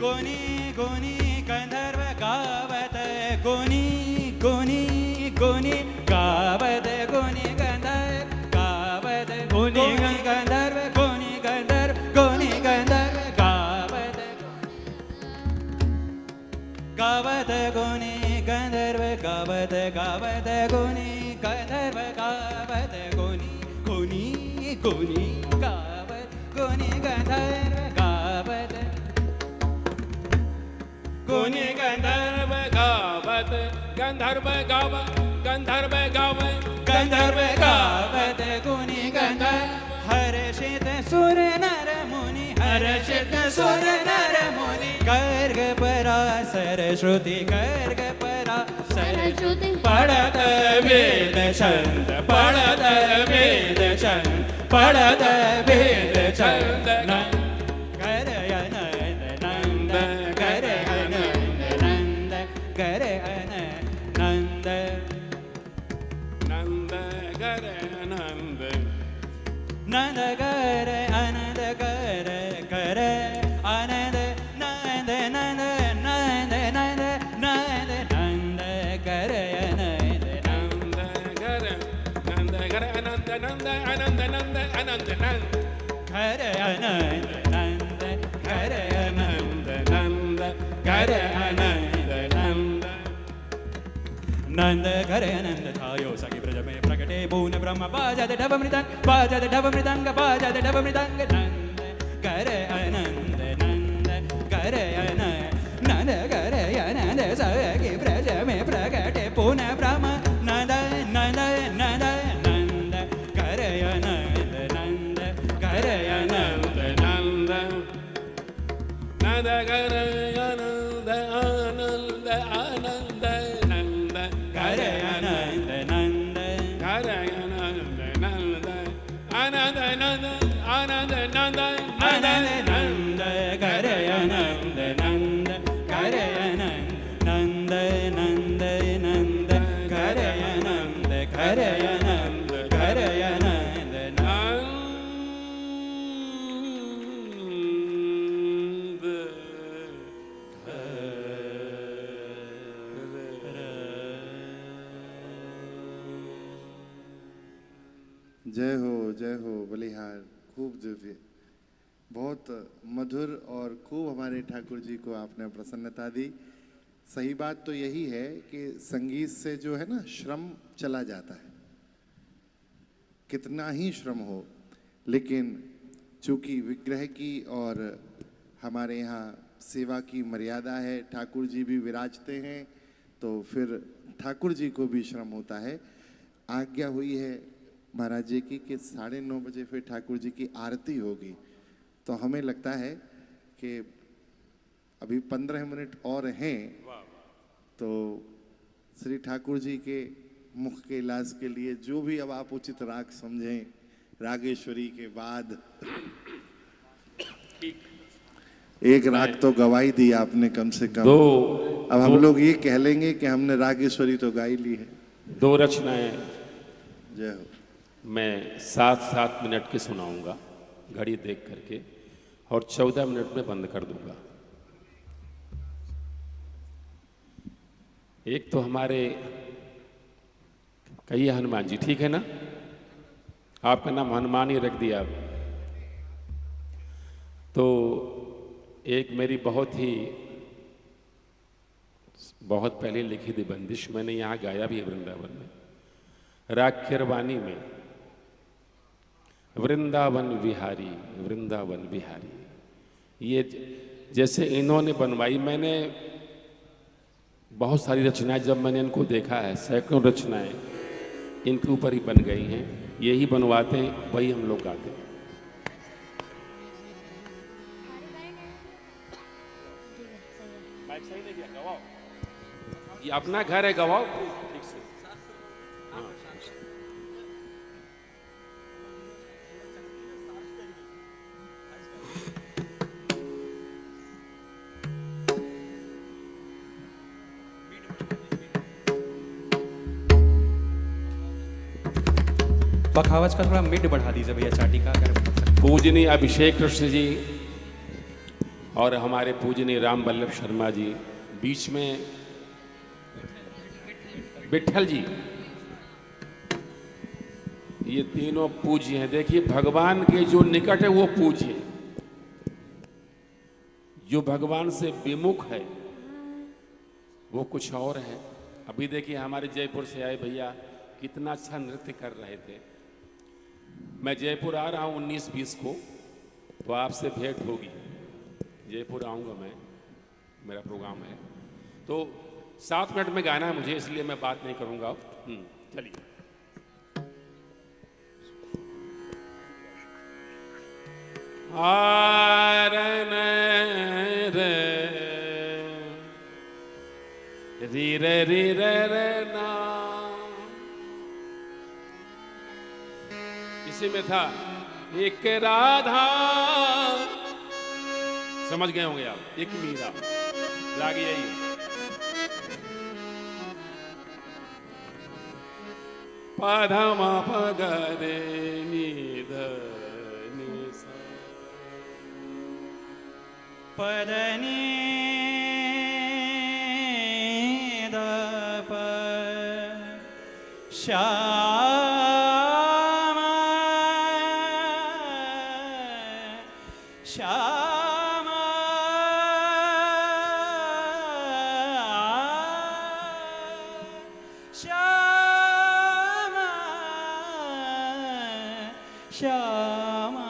H: गुनि गुनि गंधर्व गावत गुनि गुनि गुनि गावत गुनि गंधर्व गावत गुनि गंधर्व गुनि गंधर्व गुनि गंधर्व गावत गावत गुनि गंधर्व गावत गावत गुनि गंधर्व गावत गुनि गुनि गुनि गावत गुनि गंधर्व गावत
F: गुनि गंधर्व गावत गंधर्व गाव गंधर्व गाव
H: गंधर्व गावत गुनि गंधर्व हर्षित सुर नर मुनि हर्षित सुर नर मुनि गर्ग पराशर श्रुति गर्ग पराशर
I: श्रुति
H: पढ़त वेद छंद पढ़त वेद छंद पढ़त वेद छंद कर आनंद नंद कर आनंद नंद कर आनंद
F: नंद घर नंद
H: नंद कर आनंद कर कर आनंद नंद नंद नंद नंद नंद नंद कर आनंद
F: नंद घर अनंत नंद आनंद नंद अनंत नंद
H: कर आनंद नंद कर आनंद
F: नंद घर आनंद नंद
H: नंद कर आनंद छायो सखी ब्रज में प्रकटे पूर्ण ब्रह्म बाजत ढप मृदंग बाजत ढप मृदंग बाजत ढप मृदंग नंद कर आनंद नंद कर आनंद नंद कर आनंद सखी ब्रज में प्रकटे पूर्ण ब्रह्म नंद नंद नंद नंद कर आनंद नंद कर आनंद
F: नंद नंद घर आनंद आनंद आनंद नंद
H: कर आनंद नंद
F: घर आनंद नंद आनंद नंद आनंद नंद
H: आनंद नंद कर आनंद नंद कर आनंद नंद नंद नंद कर आनंद कर आनंद कर आनंद
A: जय हो बलिहार। खूब दिव्य, बहुत मधुर और खूब हमारे ठाकुर जी को आपने प्रसन्नता दी। सही बात तो यही है कि संगीत से जो है ना श्रम चला जाता है, कितना ही श्रम हो, लेकिन चूंकि विग्रह की और हमारे यहाँ सेवा की मर्यादा है, ठाकुर जी भी विराजते हैं, तो फिर ठाकुर जी को भी श्रम होता है। आज्ञा हुई है महाराज जी की कि 9:30 बजे फिर ठाकुर जी की आरती होगी, तो हमें लगता है कि अभी 15 मिनट और हैं, तो श्री ठाकुर जी के मुख के इलाज के लिए जो भी अब आप उचित राग समझें, रागेश्वरी के बाद एक राग तो गवाई दी आपने कम से कम, अब हम लोग ये कह लेंगे कि हमने रागेश्वरी तो गाई ली है।
F: 2 रचनाएं
A: जय हो।
F: मैं 7-7 मिनट की सुनाऊंगा घड़ी देख करके, और 14 मिनट में बंद कर दूंगा। एक तो हमारे कहिए हनुमान जी, ठीक है ना? आपका नाम हनुमान ही रख दिया। तो एक मेरी बहुत पहले लिखी थी बंदिश, मैंने यहाँ गाया भी है वृंदावन में, राख्यरवाणी में, वृंदावन विहारी वृंदावन विहारी। ये जैसे इन्होंने बनवाई, मैंने बहुत सारी रचनाएं जब मैंने इनको देखा है, सैकड़ों रचनाएं इनके ऊपर ही बन गई हैं, यही बनवाते हैं, वही हम लोग गाते हैं। ये अपना घर है, गवाओ ठीक से। हाँ।
E: बखावज का थोड़ा मिड बढ़ा दीजिए भैया चाटी का, अगर बढ़ा सकते।
F: पूजनीय अभिषेक कृष्ण जी और हमारे पूजनीय राम वल्लभ शर्मा जी, बीच में विठल जी, ये तीनों पूज्य हैं। देखिए भगवान के जो निकट है वो पूज्य है, जो भगवान से विमुख है वो कुछ और है। अभी देखिए हमारे जयपुर से आए भैया कितना अच्छा नृत्य कर रहे थे। मैं जयपुर आ रहा हूँ 19-20 को, तो आपसे भेंट होगी। जयपुर आऊँगा मैं, मेरा प्रोग्राम है। तो 7 मिनट में गाना है मुझे, इसलिए मैं बात नहीं करूँगा अब। चलिए। री रे री रे रे ना, इसी में था एक राधा, समझ गए होंगे आप, एक मीरा, राग यही है। पधमा पगरे निध निसा,
H: पदनी दप श्यामा श्यामा श्यामा श्यामा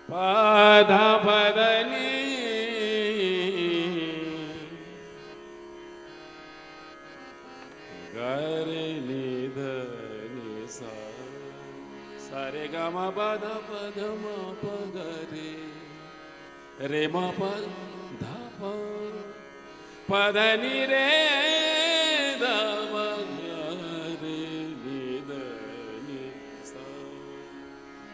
F: पाधा पदनी गरे निध निसा, सारे गा मा पद पद मा पगरे रे मा पद धा प पदनी रे द रे निध निसा।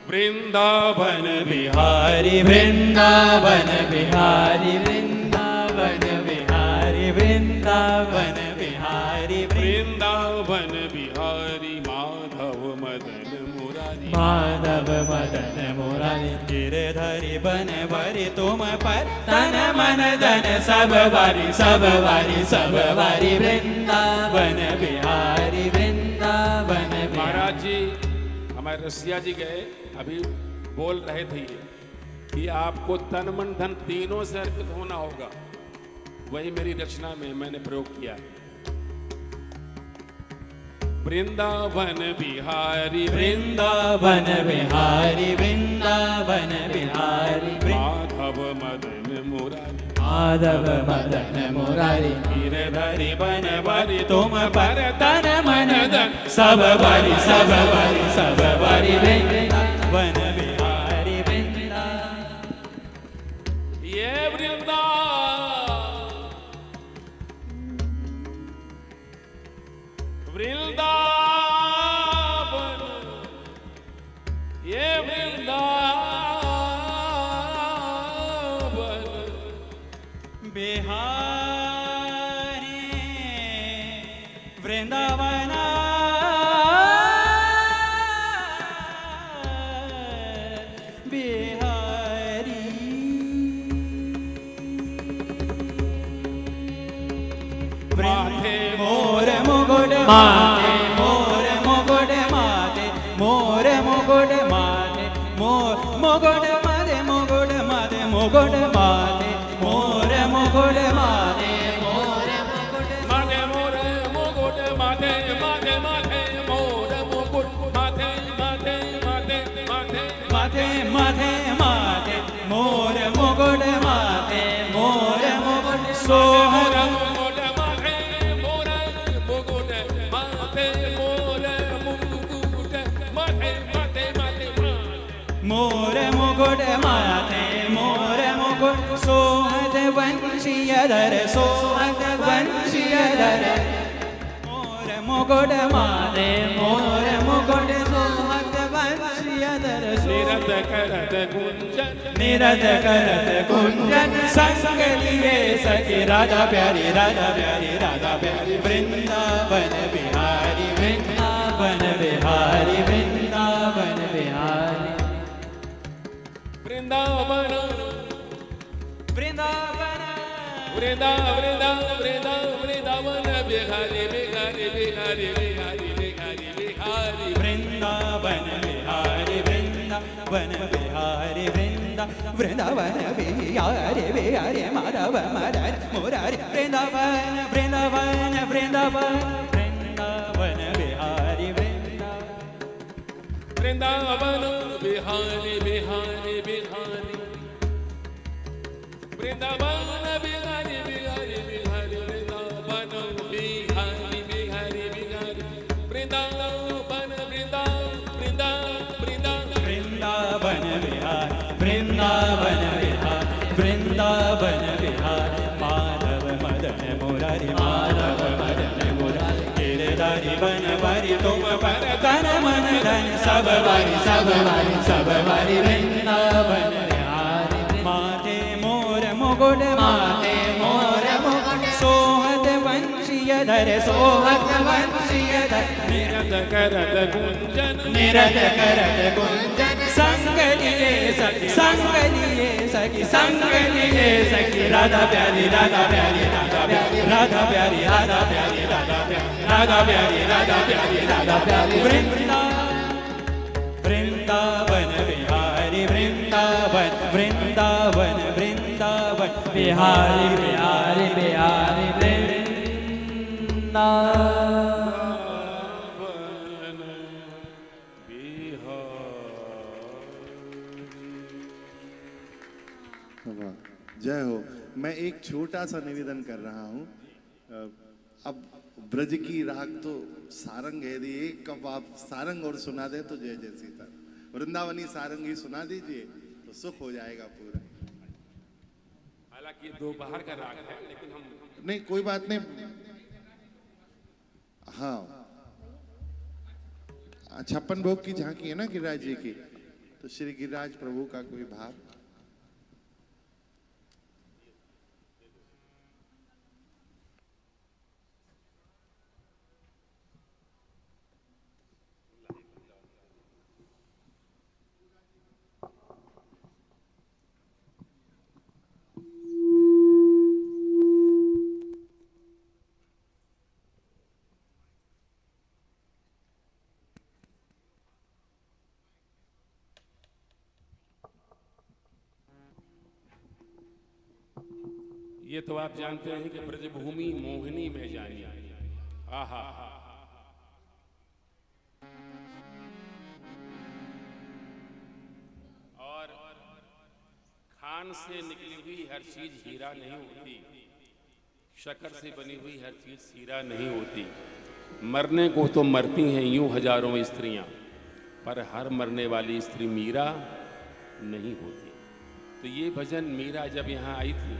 F: वृंदावन
H: बिहारी वृंदावन बिहारी वृंदावन बिहारी वृंदावन बिहारी
F: वृंदावन बिहारी माधव मदन मुरारी,
H: माधव मदन मुरारी, गिरधरी बन बरी तुम पर तन मन धन सब बारी सब बारी सब बारी, वृंदावन बिहारी वृंदावन बिहारी।
F: महाराज जी हमारे रसिया जी गए, अभी बोल रहे थे ये कि आपको तन मन धन तीनों से अर्पित होना होगा। वही मेरी रचना में मैंने प्रयोग किया। वृंदावन बिहारी
H: वृंदावन बिहारी वृंदावन बिहारी,
F: माधव मदन मुरारी,
H: माधव मदन मुरारी, गिरधरी बन बरी तुम पर तन मन धन सब बारी सब बारी सब बारी, वृंदावन बिहारी वृंदावन।
F: ये वृंदावन, ये वृंदावन
H: बिहारी वृंदावन बिहारी,
F: माथे
H: मोर मुकुट माथे मोर मुकुट माथे मोर मुकुट माथे मोर मुकुट माथे मुकुट माथे मुकुट माथे मोर मुकुट माथे मोर मुकुट
F: माथे मोर मुकुट माथे माथे माथे मोर मुकुट माथे माथे माथे माथे
H: माथे माथे माथे मोर मुकुट माथे मोर मुकुट वंशीयधर सोहत वंशीयधर मोर मुकुट मारे
B: मोर मुकुट सोहत वंशीयधर
F: निरत करत गुंजन
H: निरत करत कुंजन संग लिए सखी राधा प्यारी राधा प्यारी राधा प्यारी वृंदावन बिहारी वृंदावन बिहारी वृंदावन बिहारी
F: वृंदावन
H: वृंदावन
F: वृंदावन बिहारी बिहारी बिहारी बिहारी बिहारी बिहारी
H: वृंदावन बिहारी वृंदावन बिहारी वृंदावन बिहारी बिहारी माधव मदन मुरारी वृंदावन वृंदावन वृंदावन वृंदावन बिहारी
F: वृंदावन बिहारी बिहारी बिहारी वृंदावन बिहारी बिहारी बिहारी वृंदावन बिहारी बिहारी बिहारी वृंदावन
H: वृंदावन बिहार वृंदावन बिहार वृंदावन बिहार माधव मदन मुरारी माधव मदन मुरारी गिरधारी बनवारी तुम पर तन मन धन सब वारी वृंदावन बिहारी माथे मोर मुकुट माथे मोर मुकुट सोहत वंशीयधर सोहत वंशीयधर
F: निरत करत गुंजन
H: निरत करत कुंजन संग लिए सखी राधा प्यारी राधा प्यारी राधा प्यारी राधा प्यारी राधा प्यारी राधा प्यारी राधा प्यारी राधा प्यारी राधा प्यारी वृंदावन बिहारी वृंदावन वृंदावन वृंदावन
B: बिहारी बिहारी बिहारी वृंदावन
A: जय हो। मैं एक छोटा सा निवेदन कर रहा हूं। अब ब्रज की राग तो सारंग है, यदि एक कप आप सारंग और सुना दे तो जय जय सीता। वृंदावनी सारंग ही सुना दीजिए तो सुख हो जाएगा पूरा।
F: हालांकि दोपहर का राग है, लेकिन हम
A: नहीं कोई बात नहीं। हाँ, 56 भोग की झांकी है ना गिरिराज जी की, तो श्री गिरिराज प्रभु का कोई भाव।
F: ये तो आप जानते हैं कि ब्रजभूमि मोहिनी में जानी। आहा और खान से निकली हुई हर चीज हीरा नहीं होती, शक्कर से बनी हुई हर चीज हीरा नहीं होती। मरने को तो मरती हैं यूं हजारों स्त्रियां, पर हर मरने वाली स्त्री मीरा नहीं होती। तो ये भजन मीरा जब यहाँ आई थी,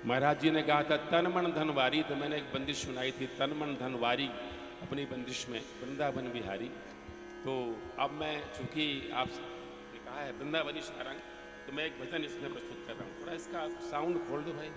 F: महाराज जी ने कहा था तन मन धनवारी, तो मैंने एक बंदिश सुनाई थी तन मन धनवारी अपनी बंदिश में वृंदावन बिहारी। तो अब मैं चूंकि आपने कहा है वृंदावनी सारंग, तो मैं एक भजन इसमें प्रस्तुत कर रहा हूँ। थोड़ा इसका साउंड खोल दो भाई।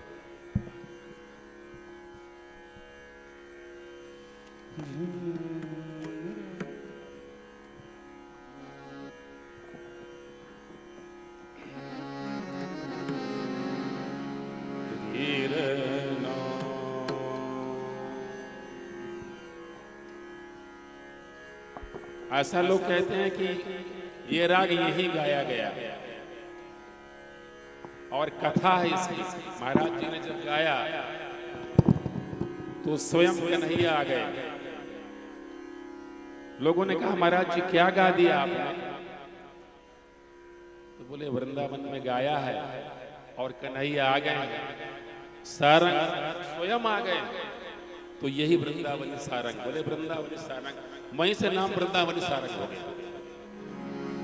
F: ऐसा लोग कहते हैं कि ये राग यही गाया गया और कथा है इसकी। महाराज जी ने जब गाया तो स्वयं कन्हैया आ गए। लोगों ने कहा महाराज जी क्या गा दिया आपने? तो बोले वृंदावन में गाया है और कन्हैया आ गए, सारंग स्वयं आ गए, तो यही वृंदावनी सारंग। बोले वृंदावनी सारंग, वहीं से नाम वृंदावनी सारंग हो गया।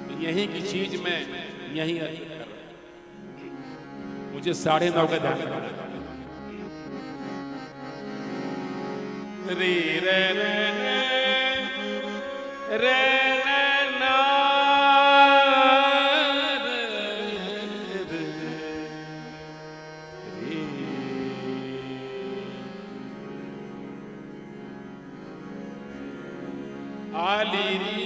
F: तो यहीं की चीज में यहीं अर्थ कर रहा हूं। मुझे 9:30 का ध्यान रखना। रे रे रे रे रे ना आली री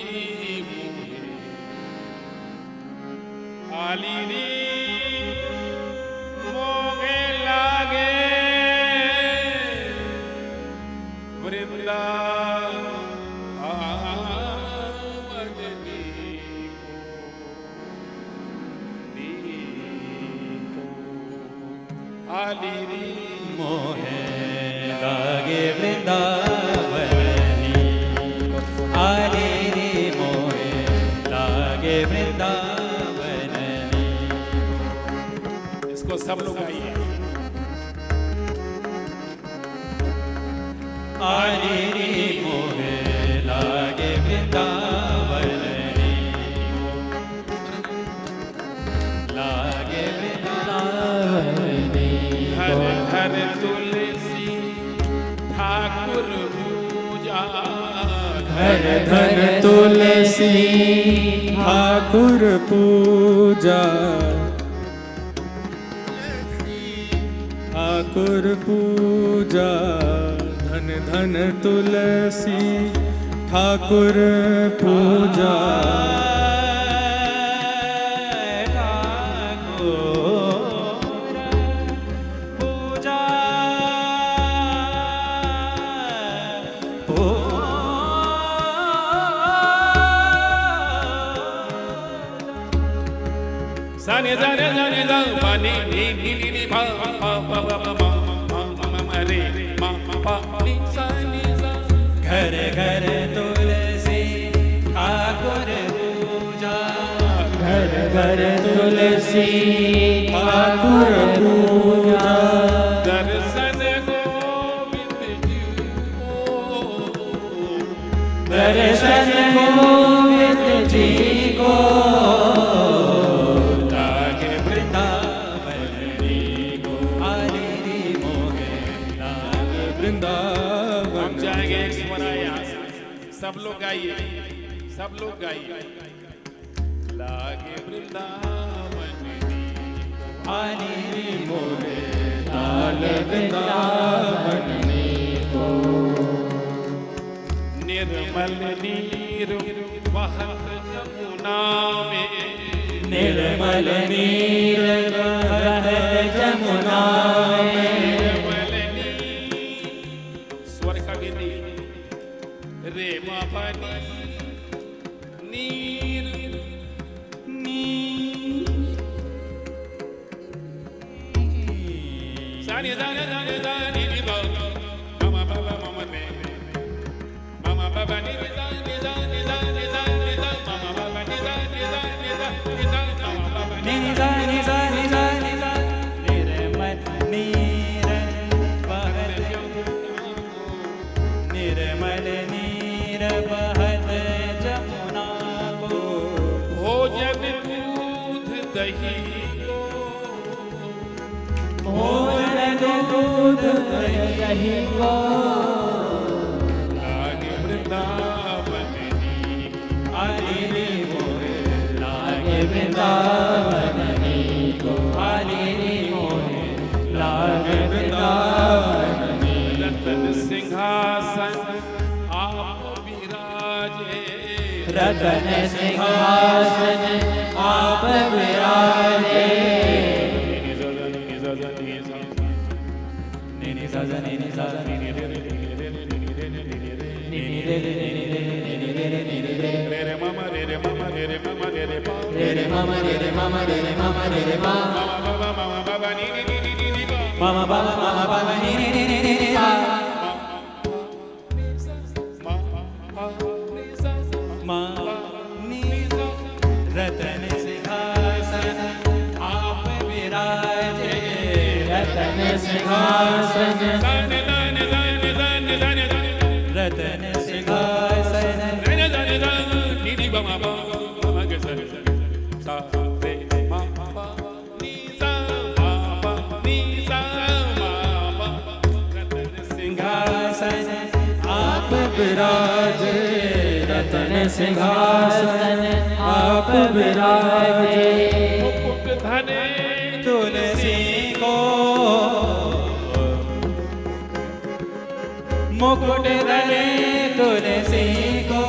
F: मोगे लागे आली री
H: मोहे लागे वृंदावनी आली रे मोहे लागे वृंदावनी।
F: इसको सब लोग आइए।
H: आली रे मोहे लागे वृंदावनी लागे वृंदावनी।
F: हर हर तुलसी ठाकुर पूजा
B: धन धन तुलसी ठाकुर पूजा ठाकुर पूजा धन धन तुलसी ठाकुर पूजा
F: साने साने साने सा पानी नी नी नी नी पा पा पा पा पा मा मा मा रे मा पा नी सा नी सा।
H: घर घर तुलसी ठाकुर पूजा
B: घर घर तुलसी ठाकुर पूजा
F: दर्शन गोविंद जी को
B: दर्शन गोविंद जी को
H: लागे वृंदावनी को आली रे मोहे लागे वृंदावन।
F: हम जाएंगे एक स्वरा यहाँ से। सब लोग गाइए, सब लोग गाइए। लागे वृंदावन
H: आली रे मोहे लागे वृंदावनी को
F: निर्मल नीर बहत जमुना में
B: निर्मल नीर बहत जमुना में
F: निर्मल नीर स्वर का भी नीर रे मापनी नीर सानी सानी सानी सानी नी बा मामा बाबा मामा ने मामा बाबा नी नी सानी सानी सानी सानी मामा बाबा नी सानी सानी सानी मामा बाबा नी
H: नी सा नी सा नी सा नी सा निर्मल नीर बहत निर्मल नीर बहत जमुना को
F: भोजन दूध दही
B: भोजन दूध दही को
F: लागे वृंदावन
H: आली रे मोहे
B: लागे वृंदावनी को आली रे मोहे लागे वृंदावनी
F: रतन सिंहासन आप विराजे
B: रतन सिंहासन आप विराजे
H: नी नी सा नी नी सा नी नी रे रे नी नी रे रे नी रे नी रे रे नी रे रे
F: रे रे मामा रे रे मामा रे रे मामा रे रे पा
B: रे रे मामा रे रे मामा रे रे मामा रे रे मा
F: मामा बाबा नी नी नी नी नी बा
H: मामा बाबा नी नी नी नी नी नी सा मा नी रतन सिंहासन आप विराजे
B: रतन सिंहासन
H: रतन सिंहासन
B: विराजे रतन सिंहासन आप विराजे
F: मुकुट धने
H: तुलसी को मुकुट धरे तुलसी को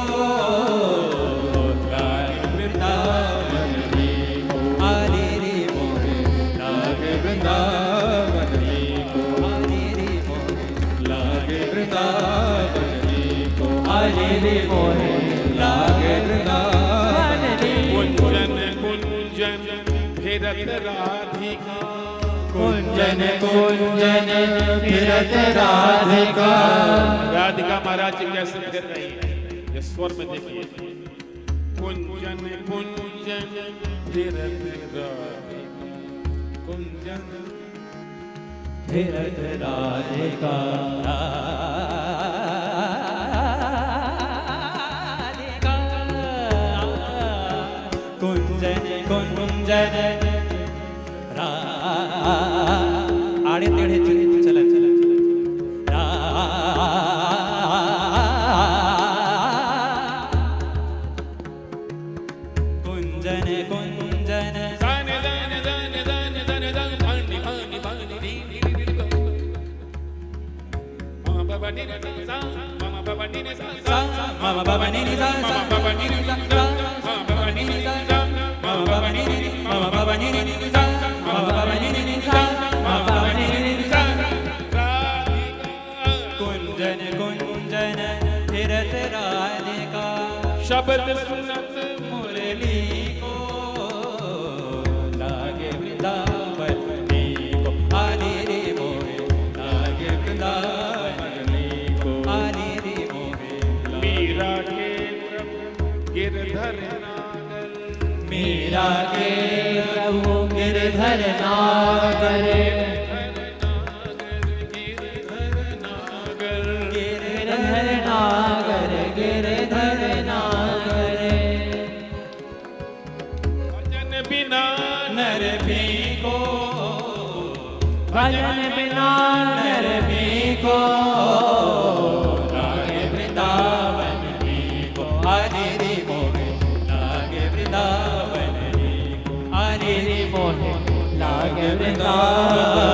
H: लागे वृंदावन को आरे रे मोहे लागे वृंदावन को आरे रे मोहे लागे वृंदावन को आरे रे मोहे लागे वृंदावन
F: कुंजन कुंजन फिरत राधिका
B: कुंजन कुंजन फिरत राधिका
F: राधिका महाराज जी कैसे फिर रही है ये स्वर में देखिए कुंजन कुंजन फिरत राधिका कुंजन
B: फिरत राधिका
H: कुंजन कुंजन आड़े टेढ़े चलन चलन कुंजन कुंजन
F: दाने दाने दाने दाने दाने दाने पानी पानी पानी नी नी नी नी मामा बाबा नी नी सा मामा बाबा नी नी सा
H: मामा बाबा नी नी सा
F: मामा बाबा नी नी सा मामा बाबा नी नी सा
H: मामा बाबा नी नी मामा बाबा नी नी सा मामा बाबा नी नी सा मामा बाबा नी नी सा कुंजन कुंजन फिरत राधिका
F: शब्द सुनत
H: मुरली को लागे वृंदावन को आने रे मोहे लागे वृंदावन को आने रे मोहे
F: मीरा के गिरधर नागर
B: मीरा के प्रभु गिरधर नागर गिरधर नागर गिरधर नागर
F: भजन बिना
H: नर भी को
B: भजन बिना नर भी को
H: लागे वृंदावन को आने रे मोहे लागे वृंदावन को आने रे मोहे
B: लागे वृंदावन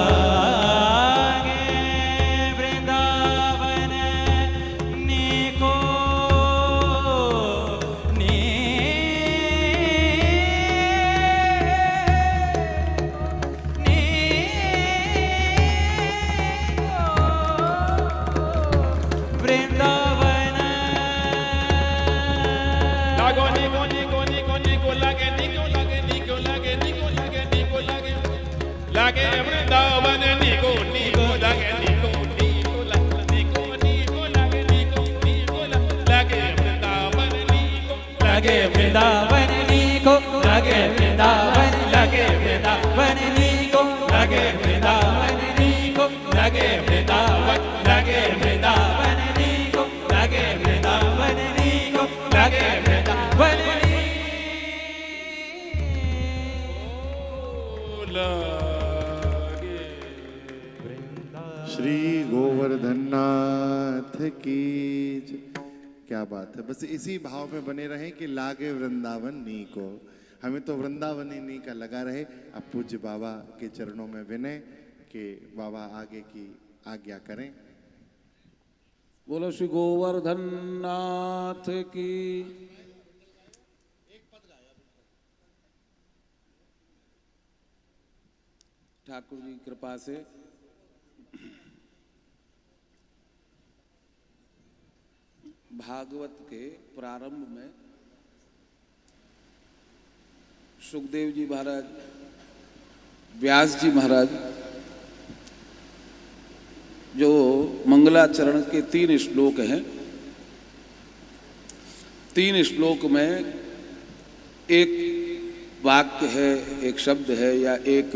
H: वृंदावन को ने वृंदावन
F: लागो निको निको निको निको लागे निको लागे निको लागे निको लागे निको लागे लागे वृंदावन निको निको लागे निको निको लागे निको निको लागे निको निको लागे वृंदावन निको
H: लगे वृंदावन को लगे वृंदावन लगे वृंदावन को लगे वृंदावन को लगे वृंदावन लगे वृंदावन को लगे वृंदावन को लगे वृंदावन
F: लागे
A: श्री गोवर्धन नाथ की जय। क्या बात है, बस इसी भाव में बने रहें कि लागे वृंदावन नी को, हमें तो वृंदावनी नी का लगा रहे। अब पूज्य बाबा के चरणों में विनय कि बाबा आगे की आज्ञा करें।
G: बोलो श्री गोवर्धन नाथ की। ठाकुर जी की कृपा से भागवत के प्रारंभ में सुखदेव जी महाराज, व्यास जी महाराज जो मंगलाचरण के 3 श्लोक हैं, 3 श्लोक में एक वाक्य है, एक शब्द है या एक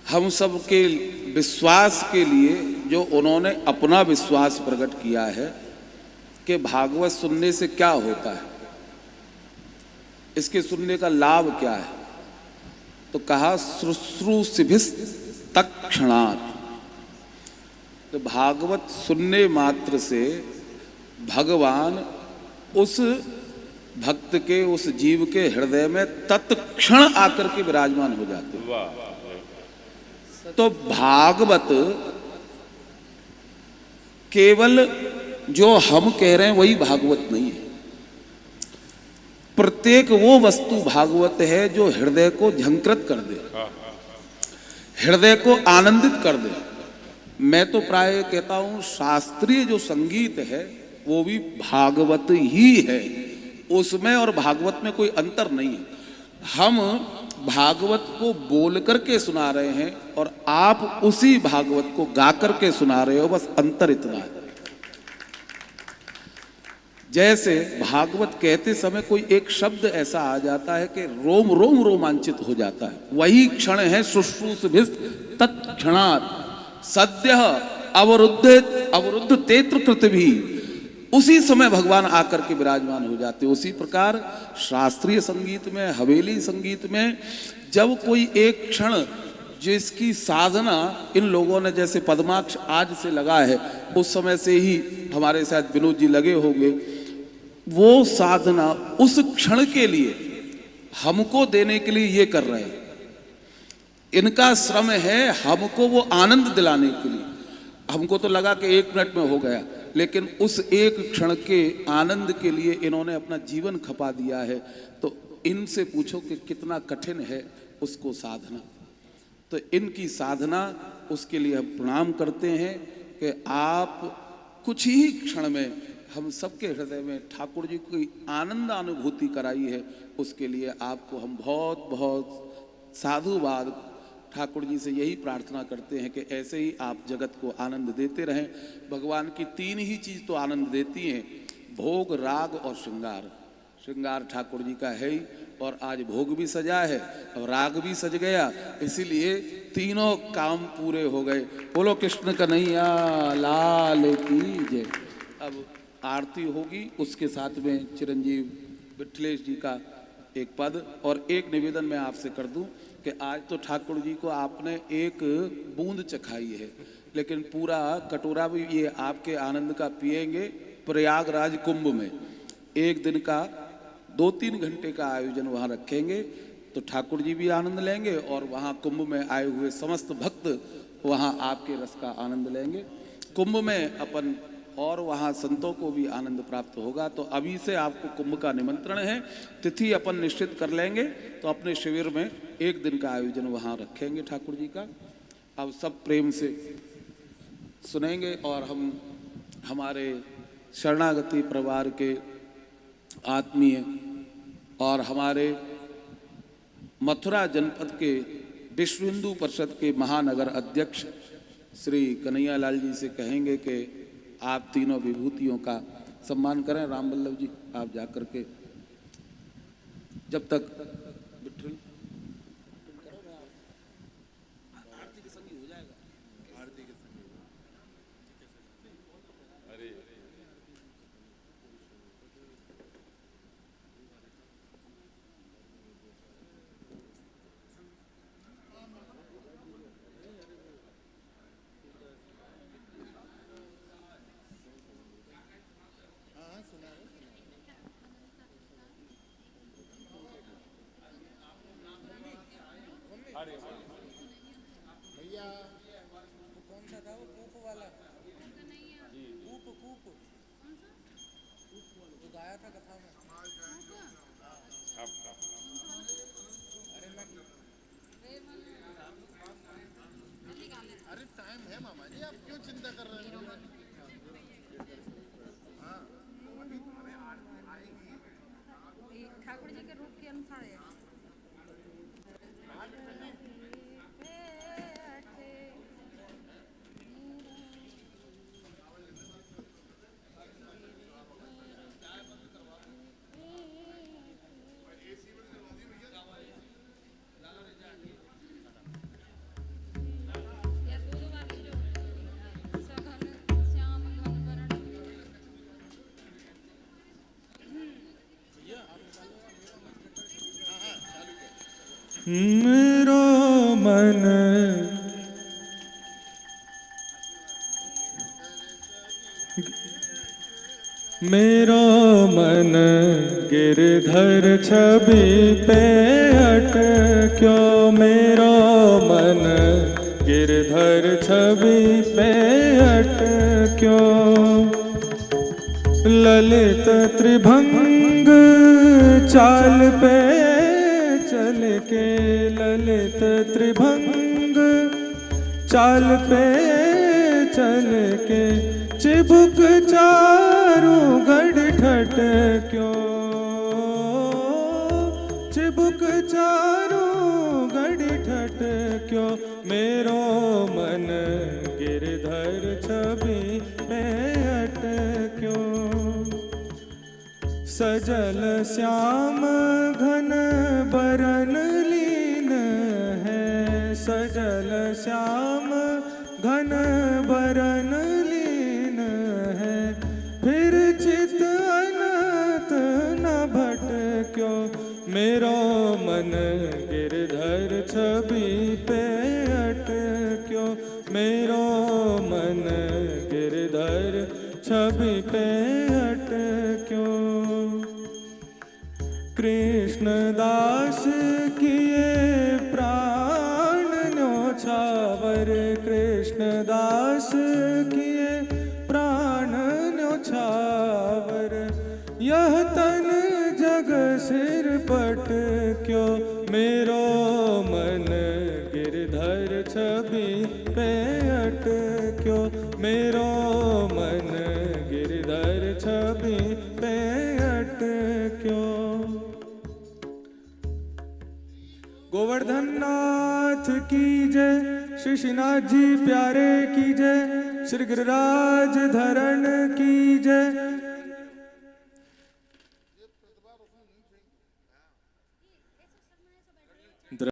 G: हम सब के विश्वास के लिए जो उन्होंने अपना विश्वास प्रकट किया है कि भागवत सुनने से क्या होता है, इसके सुनने का लाभ क्या है। तो कहा शुश्रूषिभिस्तत्क्षणात्, तो भागवत सुनने मात्र से भगवान उस भक्त के, उस जीव के हृदय में तत्क्षण आकर के विराजमान हो जाते हैं। तो भागवत केवल जो हम कह रहे हैं वही भागवत नहीं है। प्रत्येक वो वस्तु भागवत है जो हृदय को झंकृत कर दे, हृदय को आनंदित कर दे। मैं तो प्राय कहता हूं शास्त्रीय जो संगीत है वो भी भागवत ही है, उसमें और भागवत में कोई अंतर नहीं है। हम भागवत को बोल करके सुना रहे हैं और आप उसी भागवत को गा करके सुना रहे हो, बस अंतर इतना है। जैसे भागवत कहते समय कोई एक शब्द ऐसा आ जाता है कि रोम रोम रोमांचित हो जाता है, वही क्षण है शुश्रूषभिस्त तत्क्षणात् सद्य अवरुद्ध तेत्र पृथ्वी। उसी समय भगवान आकर के विराजमान हो जाते। उसी प्रकार शास्त्रीय संगीत में, हवेली संगीत में जब कोई एक क्षण जिसकी साधना इन लोगों ने, जैसे पद्माक्ष आज से लगा है, उस समय से ही हमारे साथ विनोद जी लगे होंगे, वो साधना उस क्षण के लिए हमको देने के लिए ये कर रहे हैं। इनका श्रम है हमको वो आनंद दिलाने के लिए। हमको तो लगा कि 1 मिनट में हो गया, लेकिन उस एक क्षण के आनंद के लिए इन्होंने अपना जीवन खपा दिया है। तो इनसे पूछो कि कितना कठिन है उसको साधना। तो इनकी साधना, उसके लिए हम प्रणाम करते हैं कि आप कुछ ही क्षण में हम सबके हृदय में ठाकुर जी की आनंद अनुभूति कराई है। उसके लिए आपको हम बहुत बहुत साधुवाद ठाकुर जी से यही प्रार्थना करते हैं कि ऐसे ही आप जगत को आनंद देते रहें। भगवान की 3 ही चीज तो आनंद देती हैं, भोग, राग और श्रृंगार। श्रृंगार ठाकुर जी का है ही, और आज भोग भी सजा है और राग भी सज गया, इसीलिए तीनों काम पूरे हो गए। बोलो कृष्ण कन्हैया लाल की जय। अब आरती होगी, उसके साथ में चिरंजीव विठलेश जी का एक पद। और एक निवेदन मैं आपसे कर दूं कि आज तो ठाकुर जी को आपने एक बूंद चखाई है, लेकिन पूरा कटोरा भी ये आपके आनंद का पिएंगे। प्रयागराज कुंभ में एक दिन का 2-3 घंटे का आयोजन वहाँ रखेंगे, तो ठाकुर जी भी आनंद लेंगे और वहाँ कुंभ में आए हुए समस्त भक्त वहाँ आपके रस का आनंद लेंगे। कुंभ में अपन और वहाँ संतों को भी आनंद प्राप्त होगा। तो अभी से आपको कुंभ का निमंत्रण है, तिथि अपन निश्चित कर लेंगे, तो अपने शिविर में 1 दिन का आयोजन वहाँ रखेंगे ठाकुर जी का। अब सब प्रेम से सुनेंगे और हम हमारे शरणागति परिवार के आत्मीय और हमारे मथुरा जनपद के विश्व हिंदू परिषद के महानगर अध्यक्ष श्री कन्हैया लाल जी से कहेंगे कि आप तीनों विभूतियों का सम्मान करें। राम वल्लभ जी, आप जाकर के जब तक विठल आरती के संगी हो जाएगा। आरती के संगी
I: ठाकुर जी के रूप के अनुसार है।
B: मेरो मन
C: मेरो मन गिरधर छवि पे अटक्यो, मेरो मन गिरधर छवि पे अटक्यो। ललित त्रिभंग चाल पे चल के, ललित त्रिभंग चाल पे चल के, चिबुक चारू गढ़ ठट क्यों, चिबुक चारू गढ़ ठट क्यों। मेरो मन गिरधर छवि में अटक्यो। सजल श्याम घन बरन लीन है, सजल श्याम घन बरन लीन है। फिर चित अनंत न भटक्यो, मेरो मन गिरधर छवि पे अटक्यो, मेरो मन गिरधर छवि पे अटक्यो। कृष्णदास किए प्राण न्योछावर, कृष्णदास किए प्राण न्योछावर। यह तन जग सिर पट क्यों, मेरो मन गिरधर छवि पे अटक्यो, मेरो मन गिरधर छवि पे अटक्यो। गोवर्धन नाथ की जय, श्री श्रीनाथ जी प्यारे की जय, श्री गिरिराज धरण की जय,